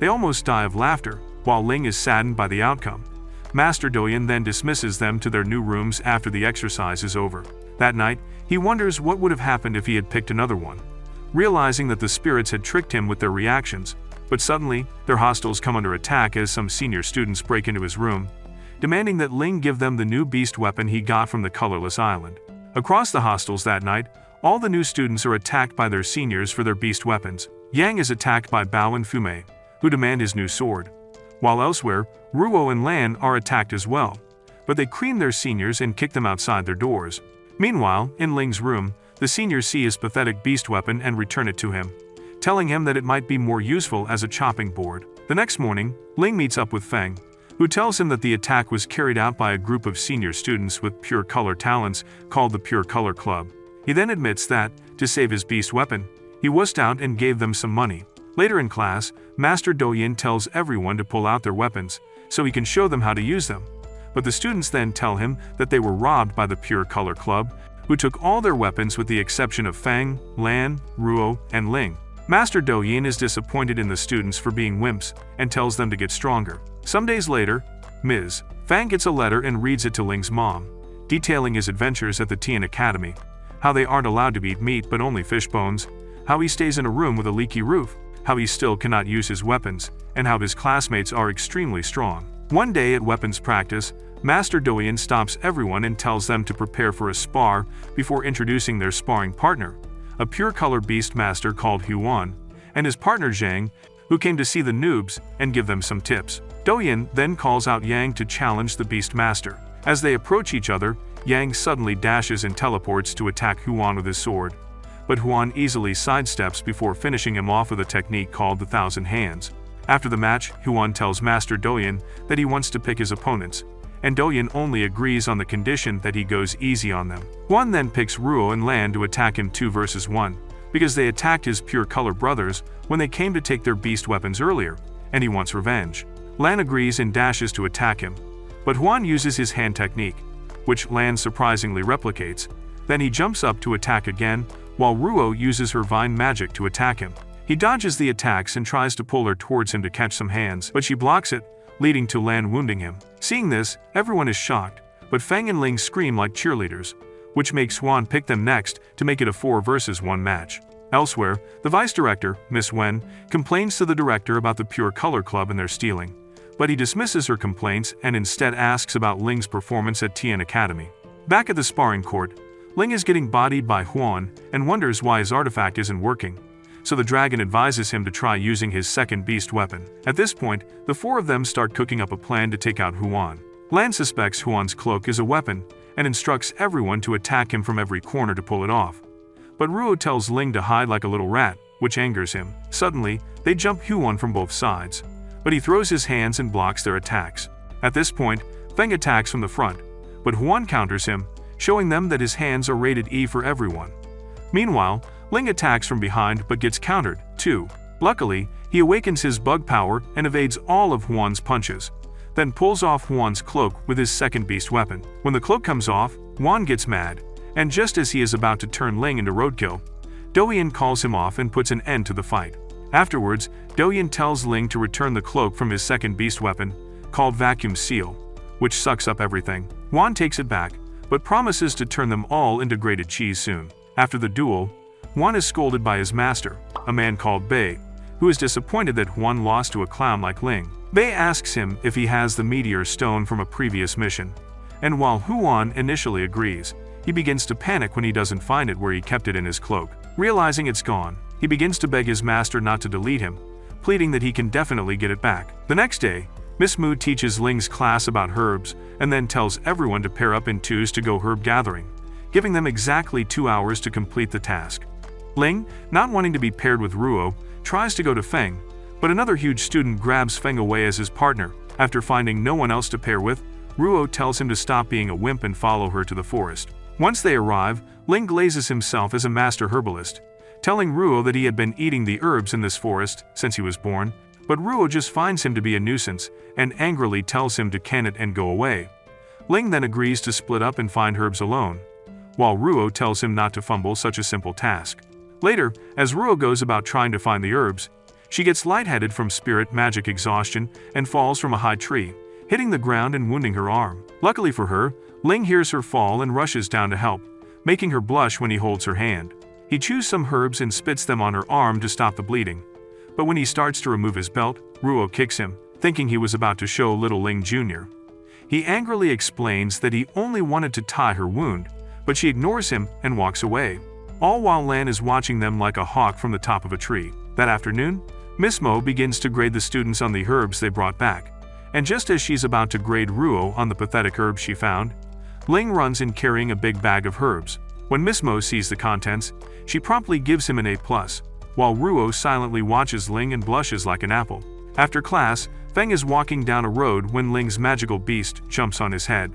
they almost die of laughter, while Ling is saddened by the outcome. Master Douyin then dismisses them to their new rooms after the exercise is over. That night, he wonders what would have happened if he had picked another one, realizing that the spirits had tricked him with their reactions. But suddenly, their hostels come under attack as some senior students break into his room, demanding that Ling give them the new beast weapon he got from the colorless island. Across the hostels that night, all the new students are attacked by their seniors for their beast weapons. Yang is attacked by Bao and Fumei, who demand his new sword. While elsewhere, Ruo and Lan are attacked as well, but they cream their seniors and kick them outside their doors. Meanwhile, in Ling's room, the seniors see his pathetic beast weapon and return it to him, telling him that it might be more useful as a chopping board. The next morning, Ling meets up with Feng, who tells him that the attack was carried out by a group of senior students with pure color talents called the Pure Color Club. He then admits that, to save his beast weapon, he wussed out and gave them some money. Later in class, Master Douyin tells everyone to pull out their weapons, so he can show them how to use them. But the students then tell him that they were robbed by the Pure Color Club, who took all their weapons with the exception of Feng, Lan, Ruo, and Ling. Master Douyin is disappointed in the students for being wimps and tells them to get stronger. Some days later, Ms. Fang gets a letter and reads it to Ling's mom, detailing his adventures at the Tian Academy, how they aren't allowed to eat meat but only fish bones, how he stays in a room with a leaky roof, how he still cannot use his weapons, and how his classmates are extremely strong. One day at weapons practice, Master Douyin stops everyone and tells them to prepare for a spar before introducing their sparring partner, a pure color beast master called Huan, and his partner Zhang, who came to see the noobs and give them some tips. Douyin then calls out Yang to challenge the beast master. As they approach each other, Yang suddenly dashes and teleports to attack Huan with his sword, but Huan easily sidesteps before finishing him off with a technique called the Thousand Hands. After the match, Huan tells Master Douyin that he wants to pick his opponents, and Douyin only agrees on the condition that he goes easy on them. Huan then picks Ruo and Lan to attack him 2 versus 1, because they attacked his pure color brothers when they came to take their beast weapons earlier, and he wants revenge. Lan agrees and dashes to attack him, but Huan uses his hand technique, which Lan surprisingly replicates. Then he jumps up to attack again, while Ruo uses her vine magic to attack him. He dodges the attacks and tries to pull her towards him to catch some hands, but she blocks it, leading to Lan wounding him. Seeing this, everyone is shocked, but Feng and Ling scream like cheerleaders, which makes Huan pick them next to make it a 4 versus 1 match. Elsewhere, the vice director, Miss Wen, complains to the director about the Pure Color Club and their stealing, but he dismisses her complaints and instead asks about Ling's performance at Tian Academy. Back at the sparring court, Ling is getting bodied by Huan and wonders why his artifact isn't working, so the dragon advises him to try using his second beast weapon. At this point, the 4 of them start cooking up a plan to take out Huan. Lan suspects Huan's cloak is a weapon and instructs everyone to attack him from every corner to pull it off. But Ruo tells Ling to hide like a little rat, which angers him. Suddenly, they jump Huan from both sides, but he throws his hands and blocks their attacks. At this point, Feng attacks from the front, but Huan counters him, showing them that his hands are rated E for everyone. Meanwhile, Ling attacks from behind but gets countered, too. Luckily, he awakens his bug power and evades all of Huan's punches, then pulls off Huan's cloak with his second beast weapon. When the cloak comes off, Huan gets mad, and just as he is about to turn Ling into roadkill, Douyin calls him off and puts an end to the fight. Afterwards, Douyin tells Ling to return the cloak from his second beast weapon, called Vacuum Seal, which sucks up everything. Huan takes it back, but promises to turn them all into grated cheese soon. After the duel, Huan is scolded by his master, a man called Bei, who is disappointed that Huan lost to a clown like Ling. Bei asks him if he has the meteor stone from a previous mission, and while Huan initially agrees, he begins to panic when he doesn't find it where he kept it in his cloak. Realizing it's gone, he begins to beg his master not to delete him, pleading that he can definitely get it back. The next day, Miss Mu teaches Ling's class about herbs and then tells everyone to pair up in 2s to go herb gathering, giving them exactly 2 hours to complete the task. Ling, not wanting to be paired with Ruo, tries to go to Feng, but another huge student grabs Feng away as his partner. After finding no one else to pair with, Ruo tells him to stop being a wimp and follow her to the forest. Once they arrive, Ling glazes himself as a master herbalist, telling Ruo that he had been eating the herbs in this forest since he was born, but Ruo just finds him to be a nuisance and angrily tells him to can it and go away. Ling then agrees to split up and find herbs alone, while Ruo tells him not to fumble such a simple task. Later, as Ruo goes about trying to find the herbs, she gets lightheaded from spirit magic exhaustion and falls from a high tree, hitting the ground and wounding her arm. Luckily for her, Ling hears her fall and rushes down to help, making her blush when he holds her hand. He chews some herbs and spits them on her arm to stop the bleeding. But when he starts to remove his belt, Ruo kicks him, thinking he was about to show little Ling Jr. He angrily explains that he only wanted to tie her wound, but she ignores him and walks away. All while Lan is watching them like a hawk from the top of a tree. That afternoon, Miss Mo begins to grade the students on the herbs they brought back. And just as she's about to grade Ruo on the pathetic herbs she found, Ling runs in carrying a big bag of herbs. When Miss Mo sees the contents, she promptly gives him an A+, while Ruo silently watches Ling and blushes like an apple. After class, Feng is walking down a road when Ling's magical beast jumps on his head.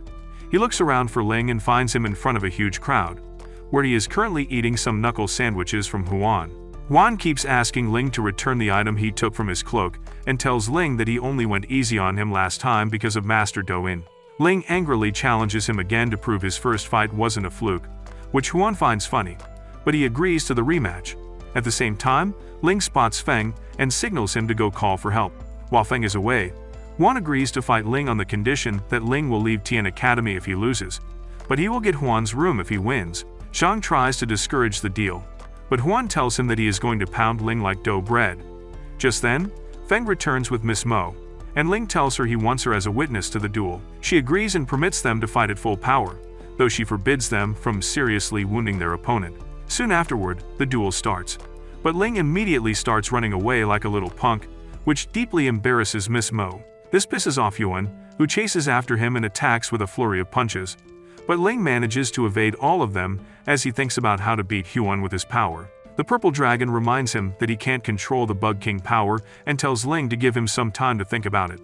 He looks around for Ling and finds him in front of a huge crowd, where he is currently eating some knuckle sandwiches from Huan. Huan keeps asking Ling to return the item he took from his cloak and tells Ling that he only went easy on him last time because of Master Douyin. Ling angrily challenges him again to prove his first fight wasn't a fluke, which Huan finds funny, but he agrees to the rematch. At the same time, Ling spots Feng and signals him to go call for help. While Feng is away, Huan agrees to fight Ling on the condition that Ling will leave Tian Academy if he loses, but he will get Huan's room if he wins. Zhang tries to discourage the deal, but Huan tells him that he is going to pound Ling like dough bread. Just then, Feng returns with Miss Mo, and Ling tells her he wants her as a witness to the duel. She agrees and permits them to fight at full power, though she forbids them from seriously wounding their opponent. Soon afterward, the duel starts, but Ling immediately starts running away like a little punk, which deeply embarrasses Miss Mo. This pisses off Huan, who chases after him and attacks with a flurry of punches. But Ling manages to evade all of them as he thinks about how to beat Huan with his power. The purple dragon reminds him that he can't control the Bug King power and tells Ling to give him some time to think about it.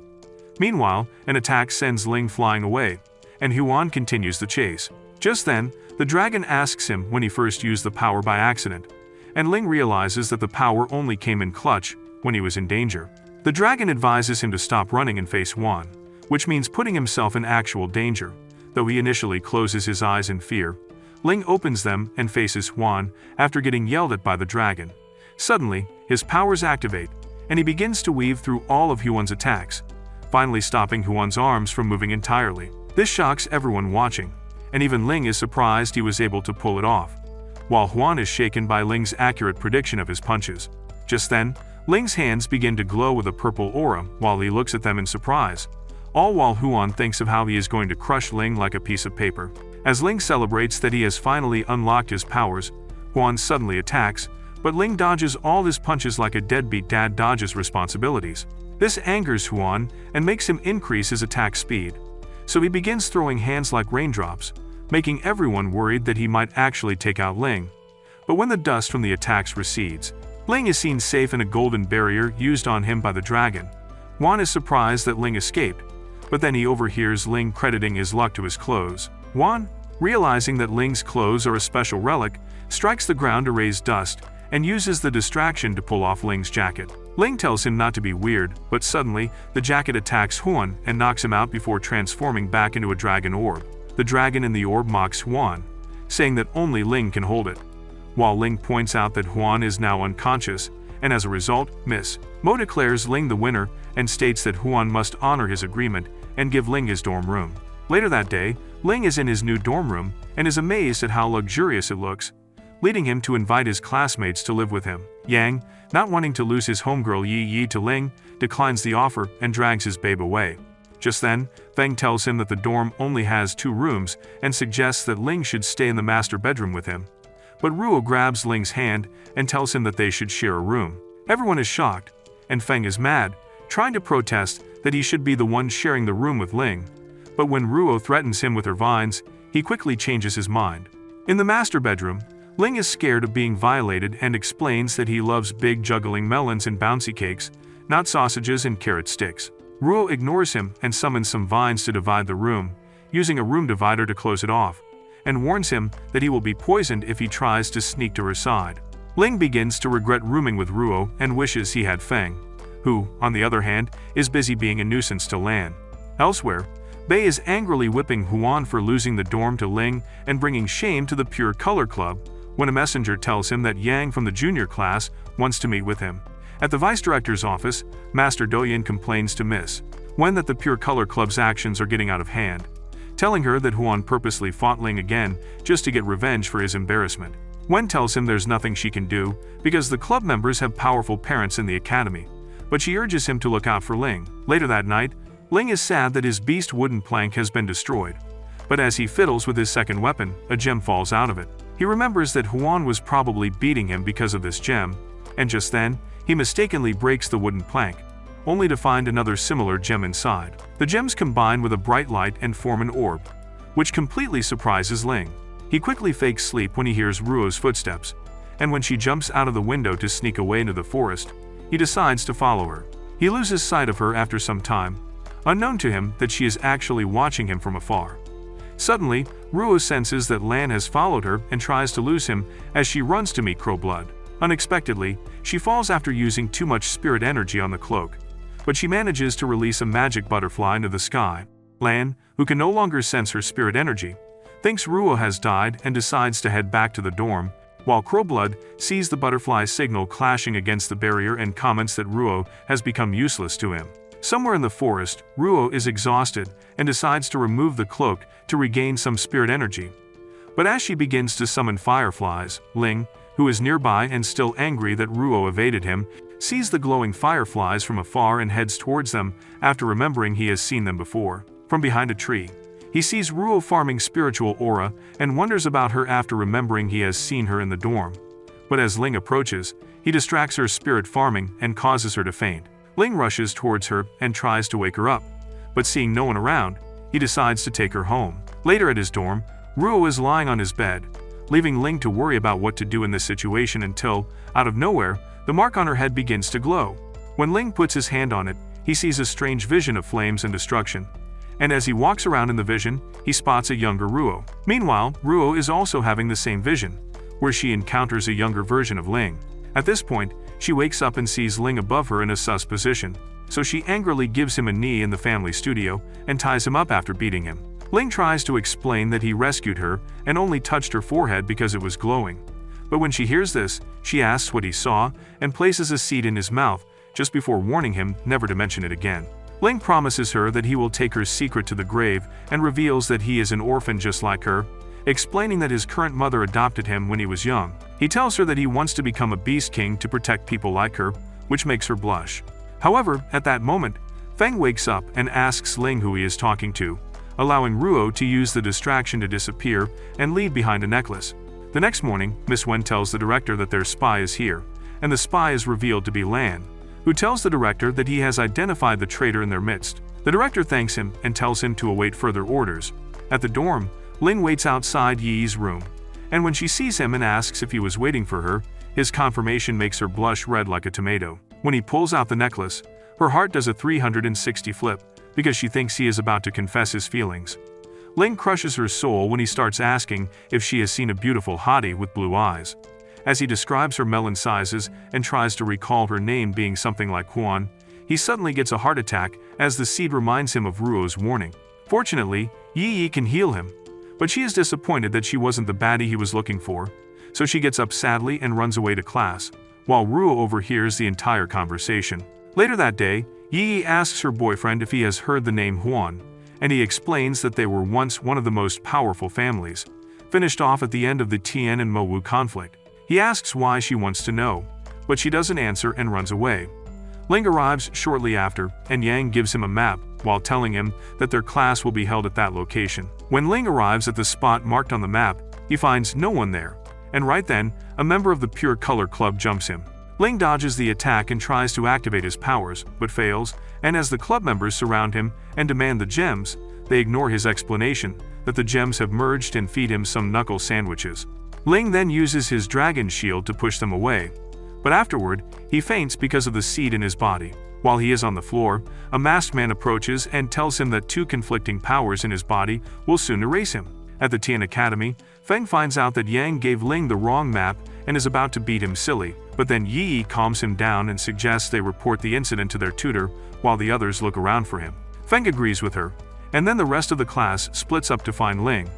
Meanwhile, an attack sends Ling flying away, and Huan continues the chase. Just then, the dragon asks him when he first used the power by accident, and Ling realizes that the power only came in clutch when he was in danger. The dragon advises him to stop running and face Huan, which means putting himself in actual danger. Though he initially closes his eyes in fear, Ling opens them and faces Huan after getting yelled at by the dragon. Suddenly, his powers activate, and he begins to weave through all of Huan's attacks, finally stopping Huan's arms from moving entirely. This shocks everyone watching, and even Ling is surprised he was able to pull it off, while Huan is shaken by Ling's accurate prediction of his punches. Just then, Ling's hands begin to glow with a purple aura while he looks at them in surprise, all while Huan thinks of how he is going to crush Ling like a piece of paper. As Ling celebrates that he has finally unlocked his powers, Huan suddenly attacks, but Ling dodges all his punches like a deadbeat dad dodges responsibilities. This angers Huan and makes him increase his attack speed, so he begins throwing hands like raindrops, making everyone worried that he might actually take out Ling. But when the dust from the attacks recedes, Ling is seen safe in a golden barrier used on him by the dragon. Huan is surprised that Ling escaped, but then he overhears Ling crediting his luck to his clothes. Huan, realizing that Ling's clothes are a special relic, strikes the ground to raise dust and uses the distraction to pull off Ling's jacket. Ling tells him not to be weird, but suddenly, the jacket attacks Huan and knocks him out before transforming back into a dragon orb. The dragon in the orb mocks Huan, saying that only Ling can hold it, while Ling points out that Huan is now unconscious, and as a result, Miss Mo declares Ling the winner and states that Huan must honor his agreement and give Ling his dorm room. Later that day, Ling is in his new dorm room and is amazed at how luxurious it looks, leading him to invite his classmates to live with him. Yang, not wanting to lose his homegirl Yi to Ling, declines the offer and drags his babe away. Just then, Feng tells him that the dorm only has 2 rooms and suggests that Ling should stay in the master bedroom with him. But Ruo grabs Ling's hand and tells him that they should share a room. Everyone is shocked, and Feng is mad, trying to protest that he should be the one sharing the room with Ling. But when Ruo threatens him with her vines, he quickly changes his mind. In the master bedroom, Ling is scared of being violated and explains that he loves big juggling melons and bouncy cakes, not sausages and carrot sticks. Ruo ignores him and summons some vines to divide the room, using a room divider to close it off, and warns him that he will be poisoned if he tries to sneak to her side. Ling begins to regret rooming with Ruo and wishes he had Feng, who, on the other hand, is busy being a nuisance to Lan. Elsewhere, Bei is angrily whipping Huan for losing the dorm to Ling and bringing shame to the Pure Color Club when a messenger tells him that Yang from the junior class wants to meet with him. At the vice director's office, Master Douyin complains to Miss Wen that the Pure Color Club's actions are getting out of hand, telling her that Huan purposely fought Ling again just to get revenge for his embarrassment. Wen tells him there's nothing she can do because the club members have powerful parents in the academy, but she urges him to look out for Ling. Later that night, Ling is sad that his beast wooden plank has been destroyed, but as he fiddles with his second weapon, a gem falls out of it. He remembers that Huan was probably beating him because of this gem, and just then, he mistakenly breaks the wooden plank, only to find another similar gem inside. The gems combine with a bright light and form an orb, which completely surprises Ling. He quickly fakes sleep when he hears Ruo's footsteps, and when she jumps out of the window to sneak away into the forest, he decides to follow her. He loses sight of her after some time, unknown to him that she is actually watching him from afar. Suddenly, Ruo senses that Lan has followed her and tries to lose him as she runs to meet Crowblood. Unexpectedly, she falls after using too much spirit energy on the cloak, but she manages to release a magic butterfly into the sky. Lan, who can no longer sense her spirit energy, thinks Ruo has died and decides to head back to the dorm, while Crowblood sees the butterfly signal clashing against the barrier and comments that Ruo has become useless to him. Somewhere in the forest, Ruo is exhausted and decides to remove the cloak to regain some spirit energy. But as she begins to summon fireflies, Ling, who is nearby and still angry that Ruo evaded him, sees the glowing fireflies from afar and heads towards them after remembering he has seen them before. From behind a tree, he sees Ruo farming spiritual aura and wonders about her after remembering he has seen her in the dorm. But as Ling approaches, he distracts her spirit farming and causes her to faint. Ling rushes towards her and tries to wake her up, but seeing no one around, he decides to take her home. Later at his dorm, Ruo is lying on his bed, leaving Ling to worry about what to do in this situation until, out of nowhere, the mark on her head begins to glow. When Ling puts his hand on it, he sees a strange vision of flames and destruction, and as he walks around in the vision, he spots a younger Ruo. Meanwhile, Ruo is also having the same vision, where she encounters a younger version of Ling. At this point, she wakes up and sees Ling above her in a sus position, so she angrily gives him a knee in the family studio and ties him up after beating him. Ling tries to explain that he rescued her and only touched her forehead because it was glowing. But when she hears this, she asks what he saw and places a seed in his mouth just before warning him never to mention it again. Ling promises her that he will take her secret to the grave and reveals that he is an orphan just like her, explaining that his current mother adopted him when he was young. He tells her that he wants to become a beast king to protect people like her, which makes her blush. However, at that moment, Feng wakes up and asks Ling who he is talking to, allowing Ruo to use the distraction to disappear and leave behind a necklace. The next morning, Miss Wen tells the director that their spy is here, and the spy is revealed to be Lan, who tells the director that he has identified the traitor in their midst. The director thanks him and tells him to await further orders. At the dorm, Ling waits outside Yi's room, and when she sees him and asks if he was waiting for her, his confirmation makes her blush red like a tomato. When he pulls out the necklace, her heart does a 360 flip, because she thinks he is about to confess his feelings. Ling crushes her soul when he starts asking if she has seen a beautiful hottie with blue eyes. As he describes her melon sizes and tries to recall her name being something like Huan, he suddenly gets a heart attack as the seed reminds him of Ruo's warning. Fortunately, Yi can heal him, but she is disappointed that she wasn't the baddie he was looking for, so she gets up sadly and runs away to class, while Ruo overhears the entire conversation. Later that day, Yi asks her boyfriend if he has heard the name Huan, and he explains that they were once one of the most powerful families, finished off at the end of the Tian and Mowu conflict. He asks why she wants to know, but she doesn't answer and runs away. Ling arrives shortly after, and Yang gives him a map, while telling him that their class will be held at that location. When Ling arrives at the spot marked on the map, he finds no one there, and right then, a member of the Pure Color Club jumps him. Ling dodges the attack and tries to activate his powers, but fails, and as the club members surround him and demand the gems, they ignore his explanation that the gems have merged and feed him some knuckle sandwiches. Ling then uses his dragon shield to push them away, but afterward, he faints because of the seed in his body. While he is on the floor, a masked man approaches and tells him that two conflicting powers in his body will soon erase him. At the Tian Academy, Feng finds out that Yang gave Ling the wrong map and is about to beat him silly, but then Yi calms him down and suggests they report the incident to their tutor while the others look around for him. Feng agrees with her, and then the rest of the class splits up to find Ling,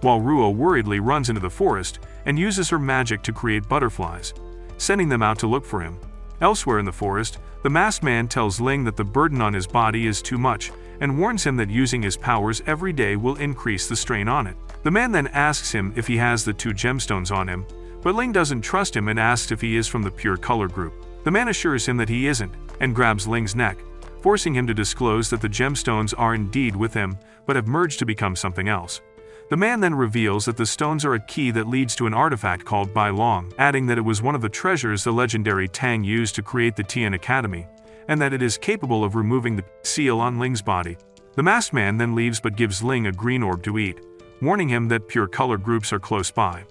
while Ruo worriedly runs into the forest and uses her magic to create butterflies, sending them out to look for him. Elsewhere in the forest, the masked man tells Ling that the burden on his body is too much and warns him that using his powers every day will increase the strain on it. The man then asks him if he has the 2 gemstones on him, but Ling doesn't trust him and asks if he is from the pure color group. The man assures him that he isn't and grabs Ling's neck, forcing him to disclose that the gemstones are indeed with him but have merged to become something else. The man then reveals that the stones are a key that leads to an artifact called Bai Long, adding that it was one of the treasures the legendary Tang used to create the Tian Academy, and that it is capable of removing the seal on Ling's body. The masked man then leaves but gives Ling a green orb to eat, warning him that pure color groups are close by.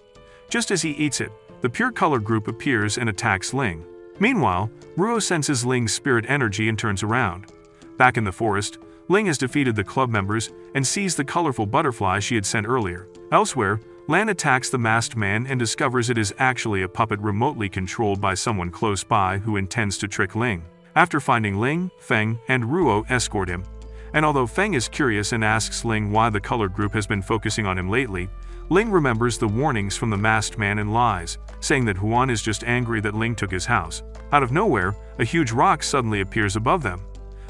Just as he eats it, the pure color group appears and attacks Ling. Meanwhile, Ruo senses Ling's spirit energy and turns around. Back in the forest, Ling has defeated the club members and sees the colorful butterfly she had sent earlier. Elsewhere, Lan attacks the masked man and discovers it is actually a puppet remotely controlled by someone close by who intends to trick Ling. After finding Ling, Feng, and Ruo escort him. And although Feng is curious and asks Ling why the color group has been focusing on him lately, Ling remembers the warnings from the masked man and lies, saying that Huan is just angry that Ling took his house. Out of nowhere, a huge rock suddenly appears above them.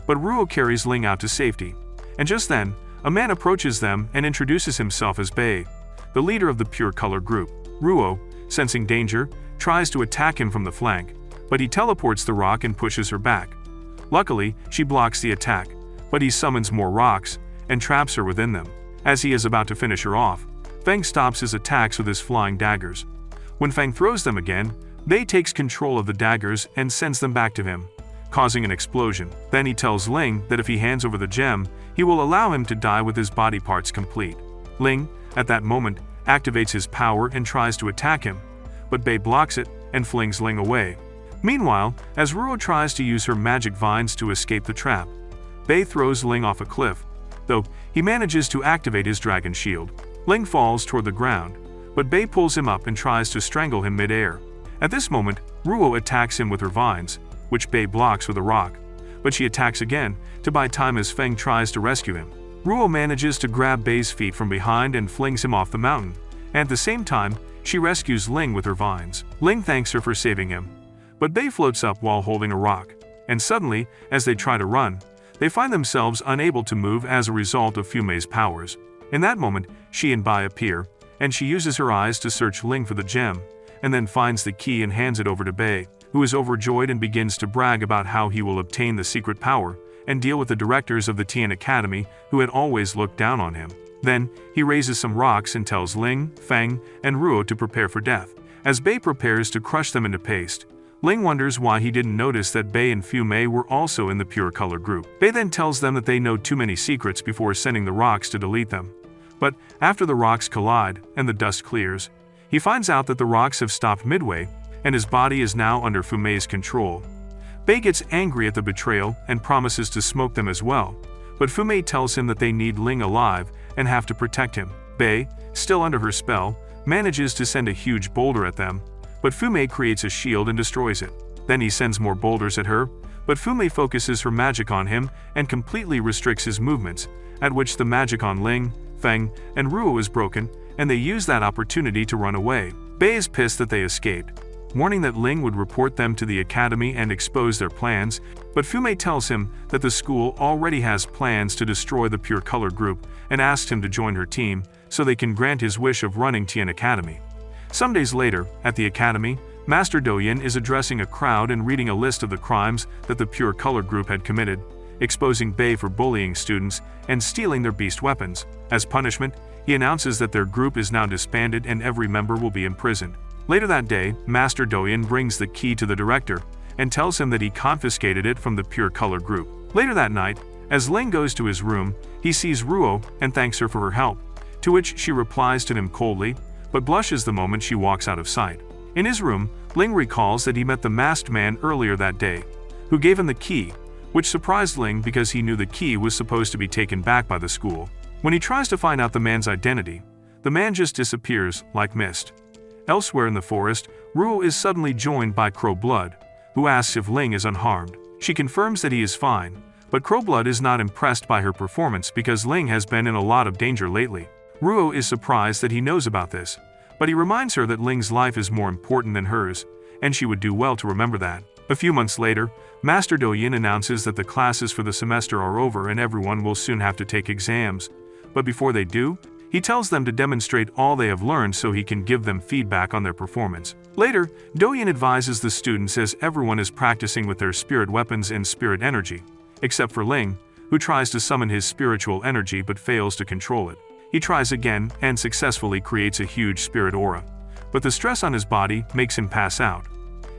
But Ruo carries Ling out to safety. And just then, a man approaches them and introduces himself as Bei, the leader of the pure color group. Ruo, sensing danger, tries to attack him from the flank, but he teleports the rock and pushes her back. Luckily, she blocks the attack, but he summons more rocks and traps her within them. As he is about to finish her off, Feng stops his attacks with his flying daggers. When Feng throws them again, Bei takes control of the daggers and sends them back to him, causing an explosion. Then he tells Ling that if he hands over the gem, he will allow him to die with his body parts complete. Ling, at that moment, activates his power and tries to attack him, but Bei blocks it and flings Ling away. Meanwhile, as Ruo tries to use her magic vines to escape the trap, Bei throws Ling off a cliff, though he manages to activate his dragon shield. Ling falls toward the ground, but Bei pulls him up and tries to strangle him mid-air. At this moment, Ruo attacks him with her vines, which Bei blocks with a rock, but she attacks again to buy time as Feng tries to rescue him. Ruo manages to grab Bei's feet from behind and flings him off the mountain, and at the same time, she rescues Ling with her vines. Ling thanks her for saving him, but Bei floats up while holding a rock, and suddenly, as they try to run, they find themselves unable to move as a result of Fu Mei's powers. In that moment, she and Bai appear, and she uses her eyes to search Ling for the gem, and then finds the key and hands it over to Bei, who is overjoyed and begins to brag about how he will obtain the secret power and deal with the directors of the Tian Academy who had always looked down on him. Then, he raises some rocks and tells Ling, Feng, and Ruo to prepare for death. As Bei prepares to crush them into paste, Ling wonders why he didn't notice that Bei and Fu Mei were also in the pure color group. Bei then tells them that they know too many secrets before sending the rocks to delete them. But after the rocks collide and the dust clears, he finds out that the rocks have stopped midway and his body is now under Fu Mei's control. Bei gets angry at the betrayal and promises to smoke them as well, but Fu Mei tells him that they need Ling alive and have to protect him. Bei, still under her spell, manages to send a huge boulder at them, but Fu Mei creates a shield and destroys it. Then he sends more boulders at her, but Fu Mei focuses her magic on him and completely restricts his movements, at which the magic on Ling, Feng, and Ruo is broken, and they use that opportunity to run away. Bei is pissed that they escaped, warning that Ling would report them to the academy and expose their plans, but Fu Mei tells him that the school already has plans to destroy the pure color group and asks him to join her team so they can grant his wish of running Tian Academy. Some days later, at the academy, Master Douyin is addressing a crowd and reading a list of the crimes that the pure color group had committed, exposing Bei for bullying students and stealing their beast weapons. As punishment, he announces that their group is now disbanded and every member will be imprisoned. Later that day, Master Douyin brings the key to the director and tells him that he confiscated it from the pure color group. Later that night, as Ling goes to his room, he sees Ruo and thanks her for her help, to which she replies to him coldly, but blushes the moment she walks out of sight. In his room, Ling recalls that he met the masked man earlier that day, who gave him the key, which surprised Ling because he knew the key was supposed to be taken back by the school. When he tries to find out the man's identity, the man just disappears like mist. Elsewhere in the forest, Ruo is suddenly joined by Crowblood, who asks if Ling is unharmed. She confirms that he is fine, but Crowblood is not impressed by her performance because Ling has been in a lot of danger lately. Ruo is surprised that he knows about this, but he reminds her that Ling's life is more important than hers, and she would do well to remember that. A few months later, Master Douyin announces that the classes for the semester are over and everyone will soon have to take exams. But before they do, he tells them to demonstrate all they have learned so he can give them feedback on their performance. Later, Douyin advises the students as everyone is practicing with their spirit weapons and spirit energy, except for Ling, who tries to summon his spiritual energy but fails to control it. He tries again and successfully creates a huge spirit aura, but the stress on his body makes him pass out.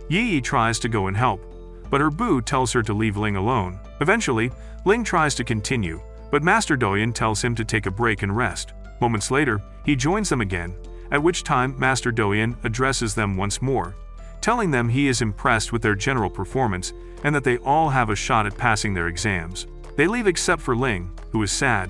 Yi tries to go and help, but her Bu tells her to leave Ling alone. Eventually, Ling tries to continue, but Master Douyin tells him to take a break and rest. Moments later, he joins them again, at which time Master Douyin addresses them once more, telling them he is impressed with their general performance and that they all have a shot at passing their exams. They leave except for Ling, who is sad.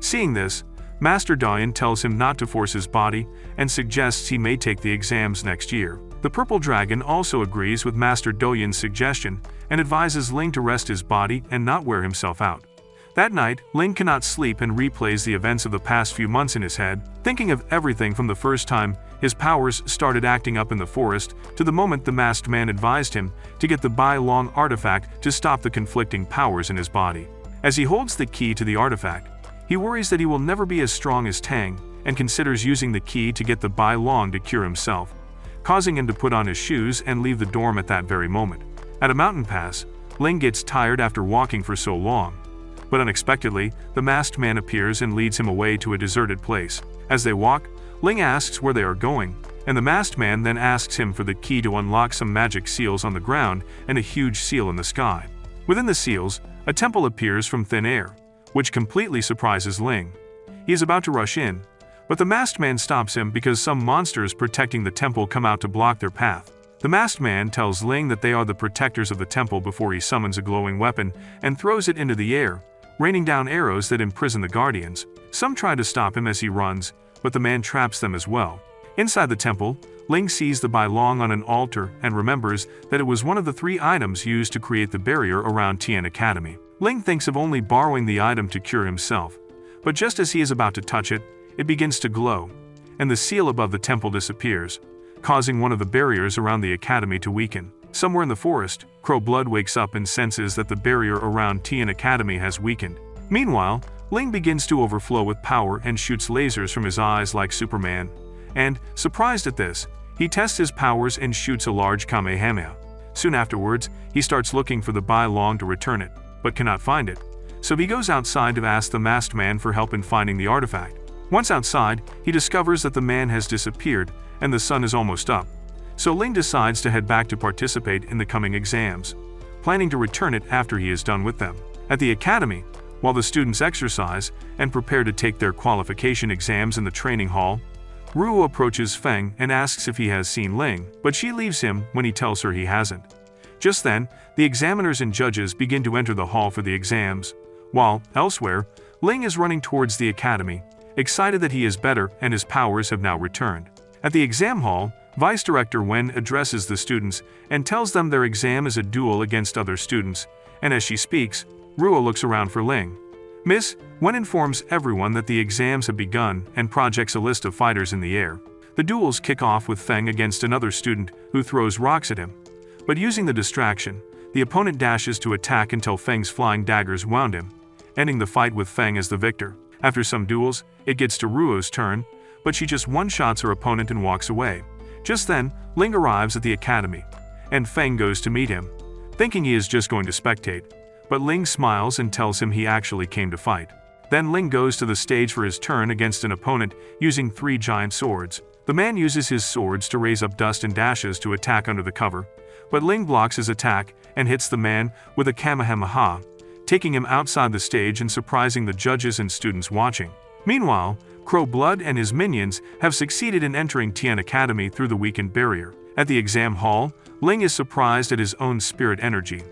Seeing this, Master Douyin tells him not to force his body and suggests he may take the exams next year. The purple dragon also agrees with Master Douyin's suggestion and advises Ling to rest his body and not wear himself out. That night, Ling cannot sleep and replays the events of the past few months in his head, thinking of everything from the first time his powers started acting up in the forest to the moment the masked man advised him to get the Bai Long artifact to stop the conflicting powers in his body. As he holds the key to the artifact, he worries that he will never be as strong as Tang and considers using the key to get the Bai Long to cure himself, causing him to put on his shoes and leave the dorm at that very moment. At a mountain pass, Ling gets tired after walking for so long. But unexpectedly, the masked man appears and leads him away to a deserted place. As they walk, Ling asks where they are going, and the masked man then asks him for the key to unlock some magic seals on the ground and a huge seal in the sky. Within the seals, a temple appears from thin air, which completely surprises Ling. He is about to rush in, but the masked man stops him because some monsters protecting the temple come out to block their path. The masked man tells Ling that they are the protectors of the temple before he summons a glowing weapon and throws it into the air, raining down arrows that imprison the guardians. Some try to stop him as he runs, but the man traps them as well. Inside the temple, Ling sees the Bai Long on an altar and remembers that it was one of the 3 items used to create the barrier around Tian Academy. Ling thinks of only borrowing the item to cure himself, but just as he is about to touch it, it begins to glow, and the seal above the temple disappears, causing one of the barriers around the academy to weaken. Somewhere in the forest, Crow Blood wakes up and senses that the barrier around Tian Academy has weakened. Meanwhile, Ling begins to overflow with power and shoots lasers from his eyes like Superman. And, surprised at this, he tests his powers and shoots a large Kamehameha. Soon afterwards, he starts looking for the Bai Long to return it, but cannot find it. So he goes outside to ask the masked man for help in finding the artifact. Once outside, he discovers that the man has disappeared and the sun is almost up. So Ling decides to head back to participate in the coming exams, planning to return it after he is done with them. At the academy, while the students exercise and prepare to take their qualification exams in the training hall, Ruo approaches Feng and asks if he has seen Ling, but she leaves him when he tells her he hasn't. Just then, the examiners and judges begin to enter the hall for the exams, while, elsewhere, Ling is running towards the academy, excited that he is better and his powers have now returned. At the exam hall, Vice Director Wen addresses the students and tells them their exam is a duel against other students, and as she speaks, Ruo looks around for Ling. Miss Wen informs everyone that the exams have begun and projects a list of fighters in the air. The duels kick off with Feng against another student who throws rocks at him. But using the distraction, the opponent dashes to attack until Feng's flying daggers wound him, ending the fight with Feng as the victor. After some duels, it gets to Ruo's turn, but she just one-shots her opponent and walks away. Just then, Ling arrives at the academy, and Feng goes to meet him, thinking he is just going to spectate. But Ling smiles and tells him he actually came to fight. Then Ling goes to the stage for his turn against an opponent using 3 giant swords. The man uses his swords to raise up dust and dashes to attack under the cover, but Ling blocks his attack and hits the man with a Kamehameha, taking him outside the stage and surprising the judges and students watching. Meanwhile, Crow Blood and his minions have succeeded in entering Tian Academy through the weakened barrier. At the exam hall, Ling is surprised at his own spirit energy,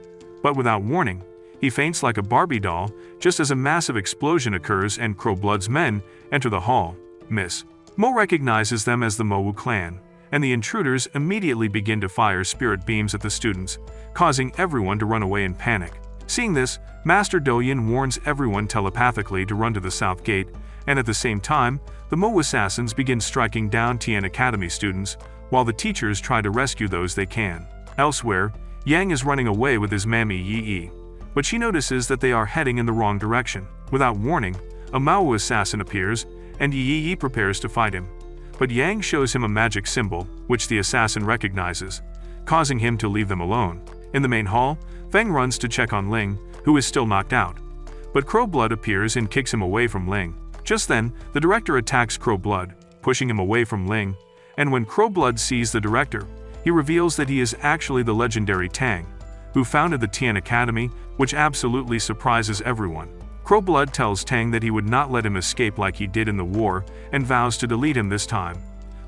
but without warning, he faints like a Barbie doll just as a massive explosion occurs and Crow Blood's men enter the hall. Miss Mo recognizes them as the Mowu clan, and the intruders immediately begin to fire spirit beams at the students, causing everyone to run away in panic. Seeing this, Master Douyin warns everyone telepathically to run to the south gate, and at the same time, the Mo assassins begin striking down Tian Academy students, while the teachers try to rescue those they can. Elsewhere, Yang is running away with his mammy Yi, but she notices that they are heading in the wrong direction. Without warning, a Mao assassin appears, and Yi prepares to fight him. But Yang shows him a magic symbol, which the assassin recognizes, causing him to leave them alone. In the main hall, Feng runs to check on Ling, who is still knocked out. But Crow Blood appears and kicks him away from Ling. Just then, the director attacks Crow Blood, pushing him away from Ling, and when Crow Blood sees the director, he reveals that he is actually the legendary Tang, who founded the Tian Academy, which absolutely surprises everyone. Crow Blood tells Tang that he would not let him escape like he did in the war, and vows to delete him this time.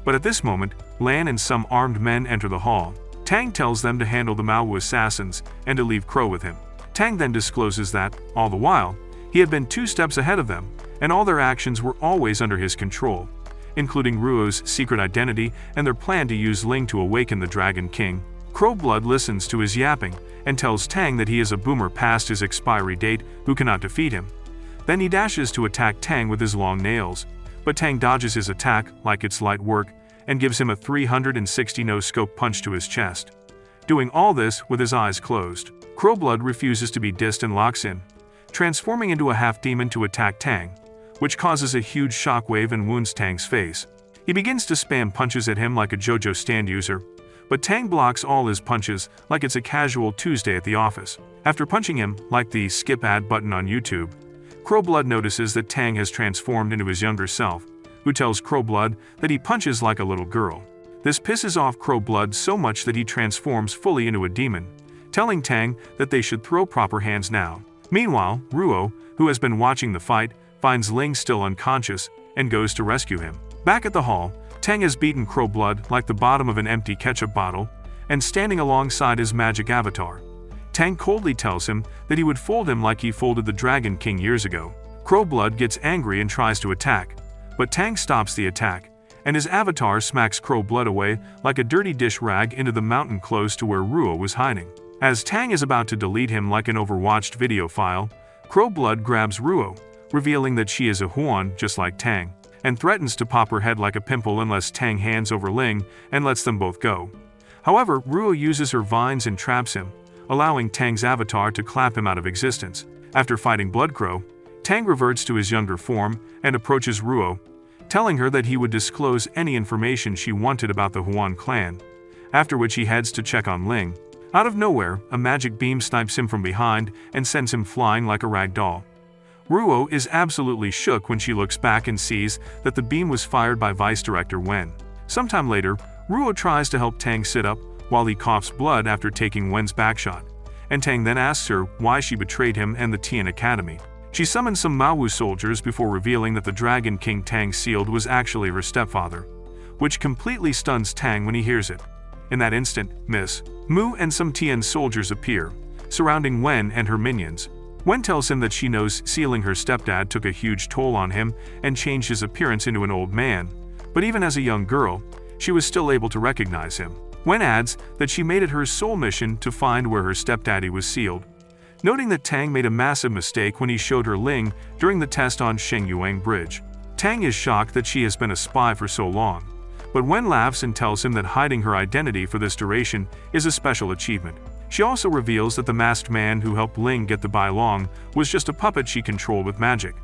But at this moment, Lan and some armed men enter the hall. Tang tells them to handle the Mao assassins and to leave Crow with him. Tang then discloses that, all the while, he had been 2 steps ahead of them, and all their actions were always under his control, including Ruo's secret identity and their plan to use Ling to awaken the Dragon King. Crow Blood listens to his yapping and tells Tang that he is a boomer past his expiry date who cannot defeat him. Then he dashes to attack Tang with his long nails, but Tang dodges his attack like it's light work and gives him a 360 no-scope punch to his chest. Doing all this with his eyes closed. Crow Blood refuses to be dissed and locks in, transforming into a half-demon to attack Tang, which causes a huge shockwave and wounds Tang's face. He begins to spam punches at him like a JoJo stand user, but Tang blocks all his punches like it's a casual Tuesday at the office. After punching him like the skip ad button on YouTube, Crow Blood notices that Tang has transformed into his younger self, who tells Crow Blood that he punches like a little girl. This pisses off Crow Blood so much that he transforms fully into a demon, telling Tang that they should throw proper hands now. Meanwhile, Ruo, who has been watching the fight, finds Ling still unconscious and goes to rescue him. Back at the hall, Tang has beaten Crow Blood like the bottom of an empty ketchup bottle and standing alongside his magic avatar. Tang coldly tells him that he would fold him like he folded the Dragon King years ago. Crow Blood gets angry and tries to attack, but Tang stops the attack, and his avatar smacks Crow Blood away like a dirty dish rag into the mountain close to where Ruo was hiding. As Tang is about to delete him like an overwatched video file, Crow Blood grabs Ruo, revealing that she is a Huan just like Tang, and threatens to pop her head like a pimple unless Tang hands over Ling and lets them both go. However, Ruo uses her vines and traps him, allowing Tang's avatar to clap him out of existence. After fighting Bloodcrow, Tang reverts to his younger form and approaches Ruo, telling her that he would disclose any information she wanted about the Huan clan, after which he heads to check on Ling. Out of nowhere, a magic beam snipes him from behind and sends him flying like a rag doll. Ruo is absolutely shook when she looks back and sees that the beam was fired by Vice Director Wen. Sometime later, Ruo tries to help Tang sit up while he coughs blood after taking Wen's backshot, and Tang then asks her why she betrayed him and the Tian Academy. She summons some Mawu soldiers before revealing that the Dragon King Tang sealed was actually her stepfather, which completely stuns Tang when he hears it. In that instant, Miss Mu and some Tian soldiers appear, surrounding Wen and her minions. Wen tells him that she knows sealing her stepdad took a huge toll on him and changed his appearance into an old man, but even as a young girl, she was still able to recognize him. Wen adds that she made it her sole mission to find where her stepdaddy was sealed, noting that Tang made a massive mistake when he showed her Ling during the test on Shenuan Bridge. Tang is shocked that she has been a spy for so long, but Wen laughs and tells him that hiding her identity for this duration is a special achievement. She also reveals that the masked man who helped Ling get the Bai Long was just a puppet she controlled with magic,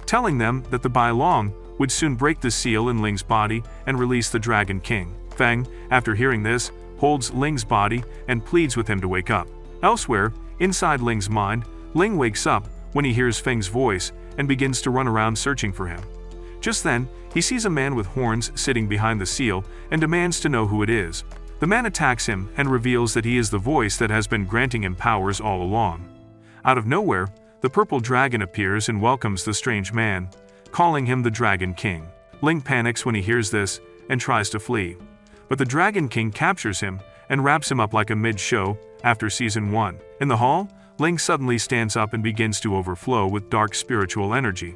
telling them that the Bai Long would soon break the seal in Ling's body and release the Dragon King. Feng, after hearing this, holds Ling's body and pleads with him to wake up. Elsewhere, inside Ling's mind, Ling wakes up when he hears Feng's voice and begins to run around searching for him. Just then, he sees a man with horns sitting behind the seal and demands to know who it is. The man attacks him and reveals that he is the voice that has been granting him powers all along. Out of nowhere, the purple dragon appears and welcomes the strange man, calling him the Dragon King. Ling panics when he hears this and tries to flee, but the Dragon King captures him and wraps him up like a mid-show after Season 1. In the hall, Ling suddenly stands up and begins to overflow with dark spiritual energy.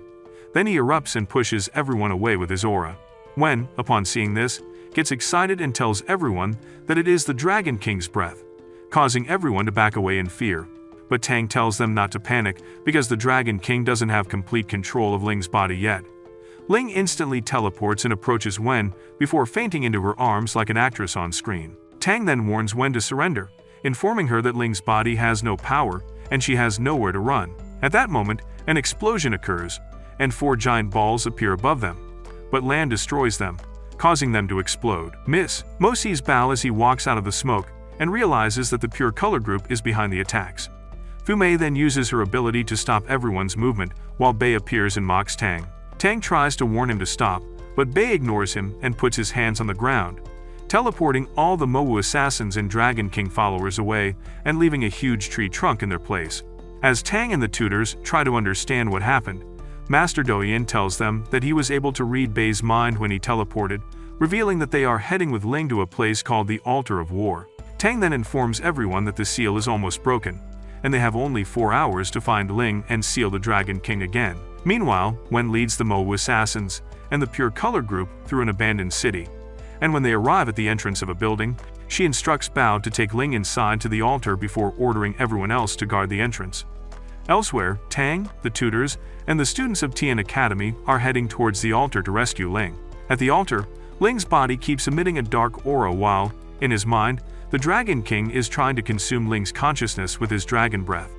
Then he erupts and pushes everyone away with his aura. Wen, upon seeing this, gets excited and tells everyone that it is the Dragon King's breath, causing everyone to back away in fear. But Tang tells them not to panic because the Dragon King doesn't have complete control of Ling's body yet. Ling instantly teleports and approaches Wen before fainting into her arms like an actress on screen. Tang then warns Wen to surrender, informing her that Ling's body has no power and she has nowhere to run. At that moment, an explosion occurs, and 4 giant balls appear above them, but land destroys them, causing them to explode. Mo sees Bao as he walks out of the smoke and realizes that the pure color group is behind the attacks. Fu Mei then uses her ability to stop everyone's movement while Bei appears and mocks Tang. Tang tries to warn him to stop, but Bei ignores him and puts his hands on the ground, teleporting all the Mowu assassins and Dragon King followers away and leaving a huge tree trunk in their place. As Tang and the tutors try to understand what happened, Master Douyin tells them that he was able to read Bei's mind when he teleported, revealing that they are heading with Ling to a place called the Altar of War. Tang then informs everyone that the seal is almost broken, and they have only 4 hours to find Ling and seal the Dragon King again. Meanwhile, Wen leads the Mowu assassins and the pure color group through an abandoned city, and when they arrive at the entrance of a building, she instructs Bao to take Ling inside to the altar before ordering everyone else to guard the entrance. Elsewhere, Tang, the tutors, and the students of Tian Academy are heading towards the altar to rescue Ling. At the altar, Ling's body keeps emitting a dark aura while, in his mind, the Dragon King is trying to consume Ling's consciousness with his dragon breath.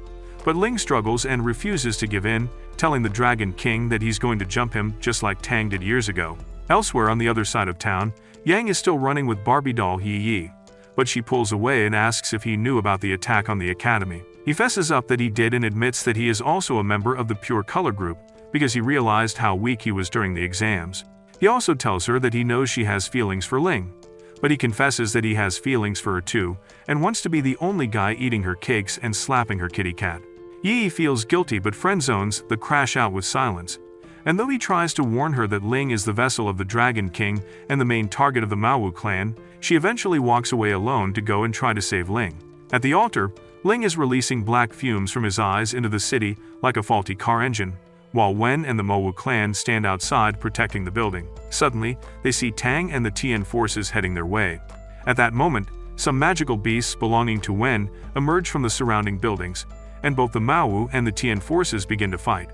But Ling struggles and refuses to give in, telling the Dragon King that he's going to jump him just like Tang did years ago. Elsewhere on the other side of town, Yang is still running with Barbie doll Yi Yi, but she pulls away and asks if he knew about the attack on the academy. He fesses up that he did and admits that he is also a member of the pure color group because he realized how weak he was during the exams. He also tells her that he knows she has feelings for Ling, but he confesses that he has feelings for her too and wants to be the only guy eating her cakes and slapping her kitty cat. Yi feels guilty but friend-zones the crash out with silence, and though he tries to warn her that Ling is the vessel of the Dragon King and the main target of the Maowu clan, she eventually walks away alone to go and try to save Ling. At the altar, Ling is releasing black fumes from his eyes into the city like a faulty car engine, while Wen and the Mowu clan stand outside protecting the building. Suddenly, they see Tang and the Tian forces heading their way. At that moment, some magical beasts belonging to Wen emerge from the surrounding buildings, and both the Maowu and the Tian forces begin to fight,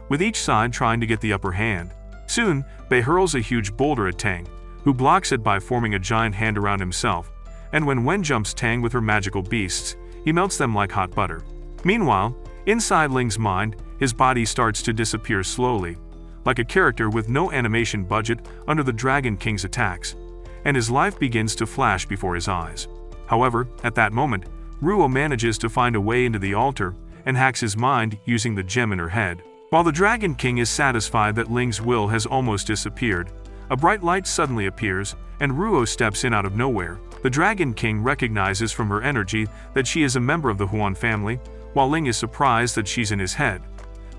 with each side trying to get the upper hand. Soon, Bei hurls a huge boulder at Tang, who blocks it by forming a giant hand around himself, and when Wen jumps Tang with her magical beasts, he melts them like hot butter. Meanwhile, inside Ling's mind, his body starts to disappear slowly, like a character with no animation budget under the Dragon King's attacks, and his life begins to flash before his eyes. However, at that moment, Ruo manages to find a way into the altar and hacks his mind using the gem in her head. While the Dragon King is satisfied that Ling's will has almost disappeared, a bright light suddenly appears, and Ruo steps in out of nowhere. The Dragon King recognizes from her energy that she is a member of the Huan family, while Ling is surprised that she's in his head.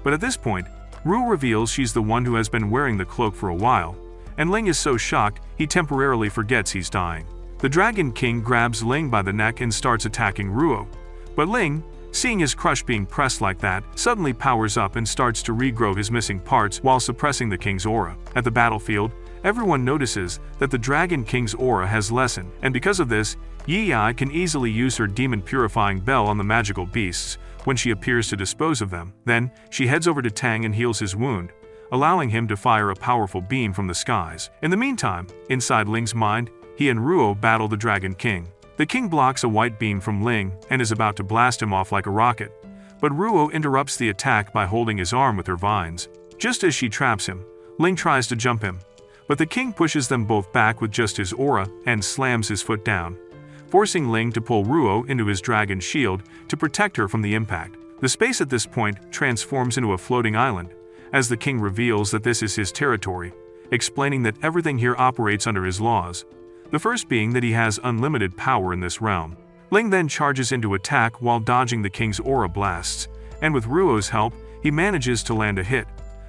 But at this point, Ruo reveals she's the one who has been wearing the cloak for a while, and Ling is so shocked he temporarily forgets he's dying. The Dragon King grabs Ling by the neck and starts attacking Ruo, but Ling, seeing his crush being pressed like that, suddenly powers up and starts to regrow his missing parts while suppressing the king's aura. At the battlefield, everyone notices that the Dragon King's aura has lessened, and because of this, Yi Yi can easily use her demon-purifying bell on the magical beasts when she appears to dispose of them. Then, she heads over to Tang and heals his wound, allowing him to fire a powerful beam from the skies. In the meantime, inside Ling's mind, he and Ruo battle the Dragon King. The king blocks a white beam from Ling and is about to blast him off like a rocket, but Ruo interrupts the attack by holding his arm with her vines. Just as she traps him, Ling tries to jump him, but the king pushes them both back with just his aura and slams his foot down, forcing Ling to pull Ruo into his dragon shield to protect her from the impact. The space at this point transforms into a floating island, as the king reveals that this is his territory, explaining that everything here operates under his laws, the first being that he has unlimited power in this realm. Ling then charges into attack while dodging the king's aura blasts, and with Ruo's help, he manages to land a hit.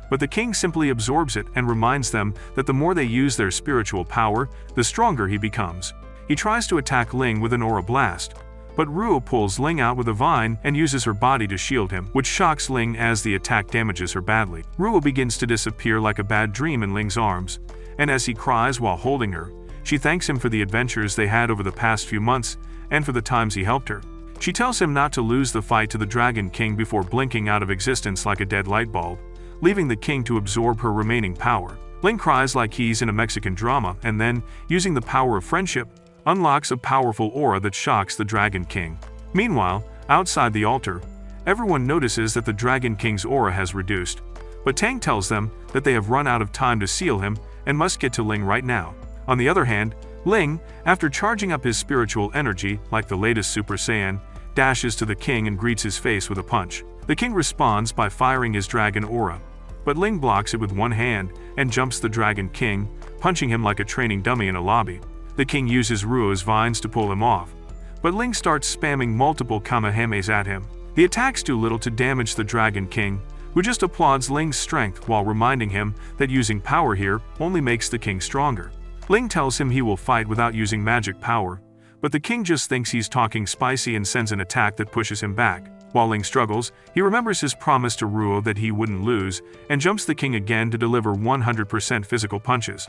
But the king simply absorbs it and reminds them that the more they use their spiritual power, the stronger he becomes. He tries to attack Ling with an aura blast, but Ruo pulls Ling out with a vine and uses her body to shield him, which shocks Ling as the attack damages her badly. Ruo begins to disappear like a bad dream in Ling's arms, and as he cries while holding her, she thanks him for the adventures they had over the past few months and for the times he helped her. She tells him not to lose the fight to the Dragon King before blinking out of existence like a dead light bulb, leaving the king to absorb her remaining power. Ling cries like he's in a Mexican drama and then, using the power of friendship, unlocks a powerful aura that shocks the Dragon King. Meanwhile, outside the altar, everyone notices that the Dragon King's aura has reduced, but Tang tells them that they have run out of time to seal him and must get to Ling right now. On the other hand, Ling, after charging up his spiritual energy like the latest Super Saiyan, dashes to the king and greets his face with a punch. The king responds by firing his dragon aura, but Ling blocks it with one hand and jumps the Dragon King, punching him like a training dummy in a lobby. The king uses Ruo's vines to pull him off, but Ling starts spamming multiple kamehamehas at him. The attacks do little to damage the Dragon King, who just applauds Ling's strength while reminding him that using power here only makes the king stronger. Ling tells him he will fight without using magic power, but the king just thinks he's talking spicy and sends an attack that pushes him back. While Ling struggles, he remembers his promise to Ruo that he wouldn't lose and jumps the king again to deliver 100% physical punches.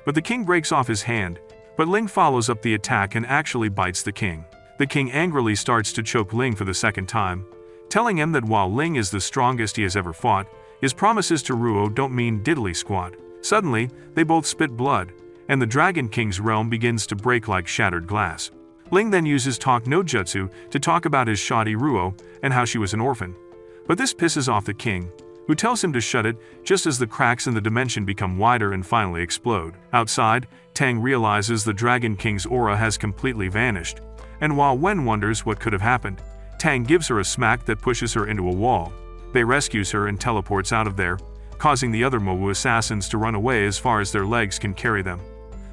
But the king breaks off his hand, but Ling follows up the attack and actually bites the king. The king angrily starts to choke Ling for the second time, telling him that while Ling is the strongest he has ever fought, his promises to Ruo don't mean diddly squat. Suddenly, they both spit blood, and the Dragon King's realm begins to break like shattered glass. Ling then uses Talk No Jutsu to talk about his shoddy Ruo and how she was an orphan. But this pisses off the king, who tells him to shut it just as the cracks in the dimension become wider and finally explode. Outside, Tang realizes the Dragon King's aura has completely vanished, and while Wen wonders what could have happened, Tang gives her a smack that pushes her into a wall. They rescues her and teleports out of there, causing the other Mowu assassins to run away as far as their legs can carry them.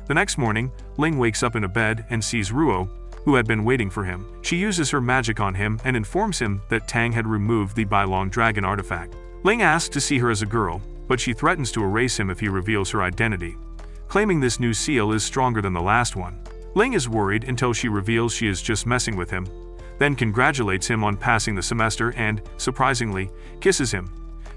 The next morning, Ling wakes up in a bed and sees Ruo, who had been waiting for him. She uses her magic on him and informs him that Tang had removed the Bailong Dragon artifact. Ling asks to see her as a girl, but she threatens to erase him if he reveals her identity, claiming this new seal is stronger than the last one. Ling is worried until she reveals she is just messing with him, then congratulates him on passing the semester and, surprisingly, kisses him,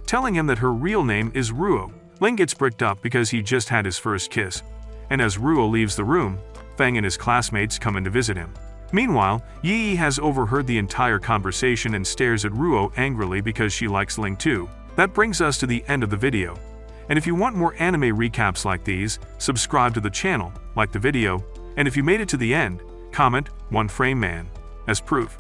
telling him that her real name is Ruo. Ling gets bricked up because he just had his first kiss, and as Ruo leaves the room, Fang and his classmates come in to visit him. Meanwhile, Yi has overheard the entire conversation and stares at Ruo angrily because she likes Ling too. That brings us to the end of the video. And if you want more anime recaps like these, subscribe to the channel, like the video, and if you made it to the end, comment "One Frame Man" as proof.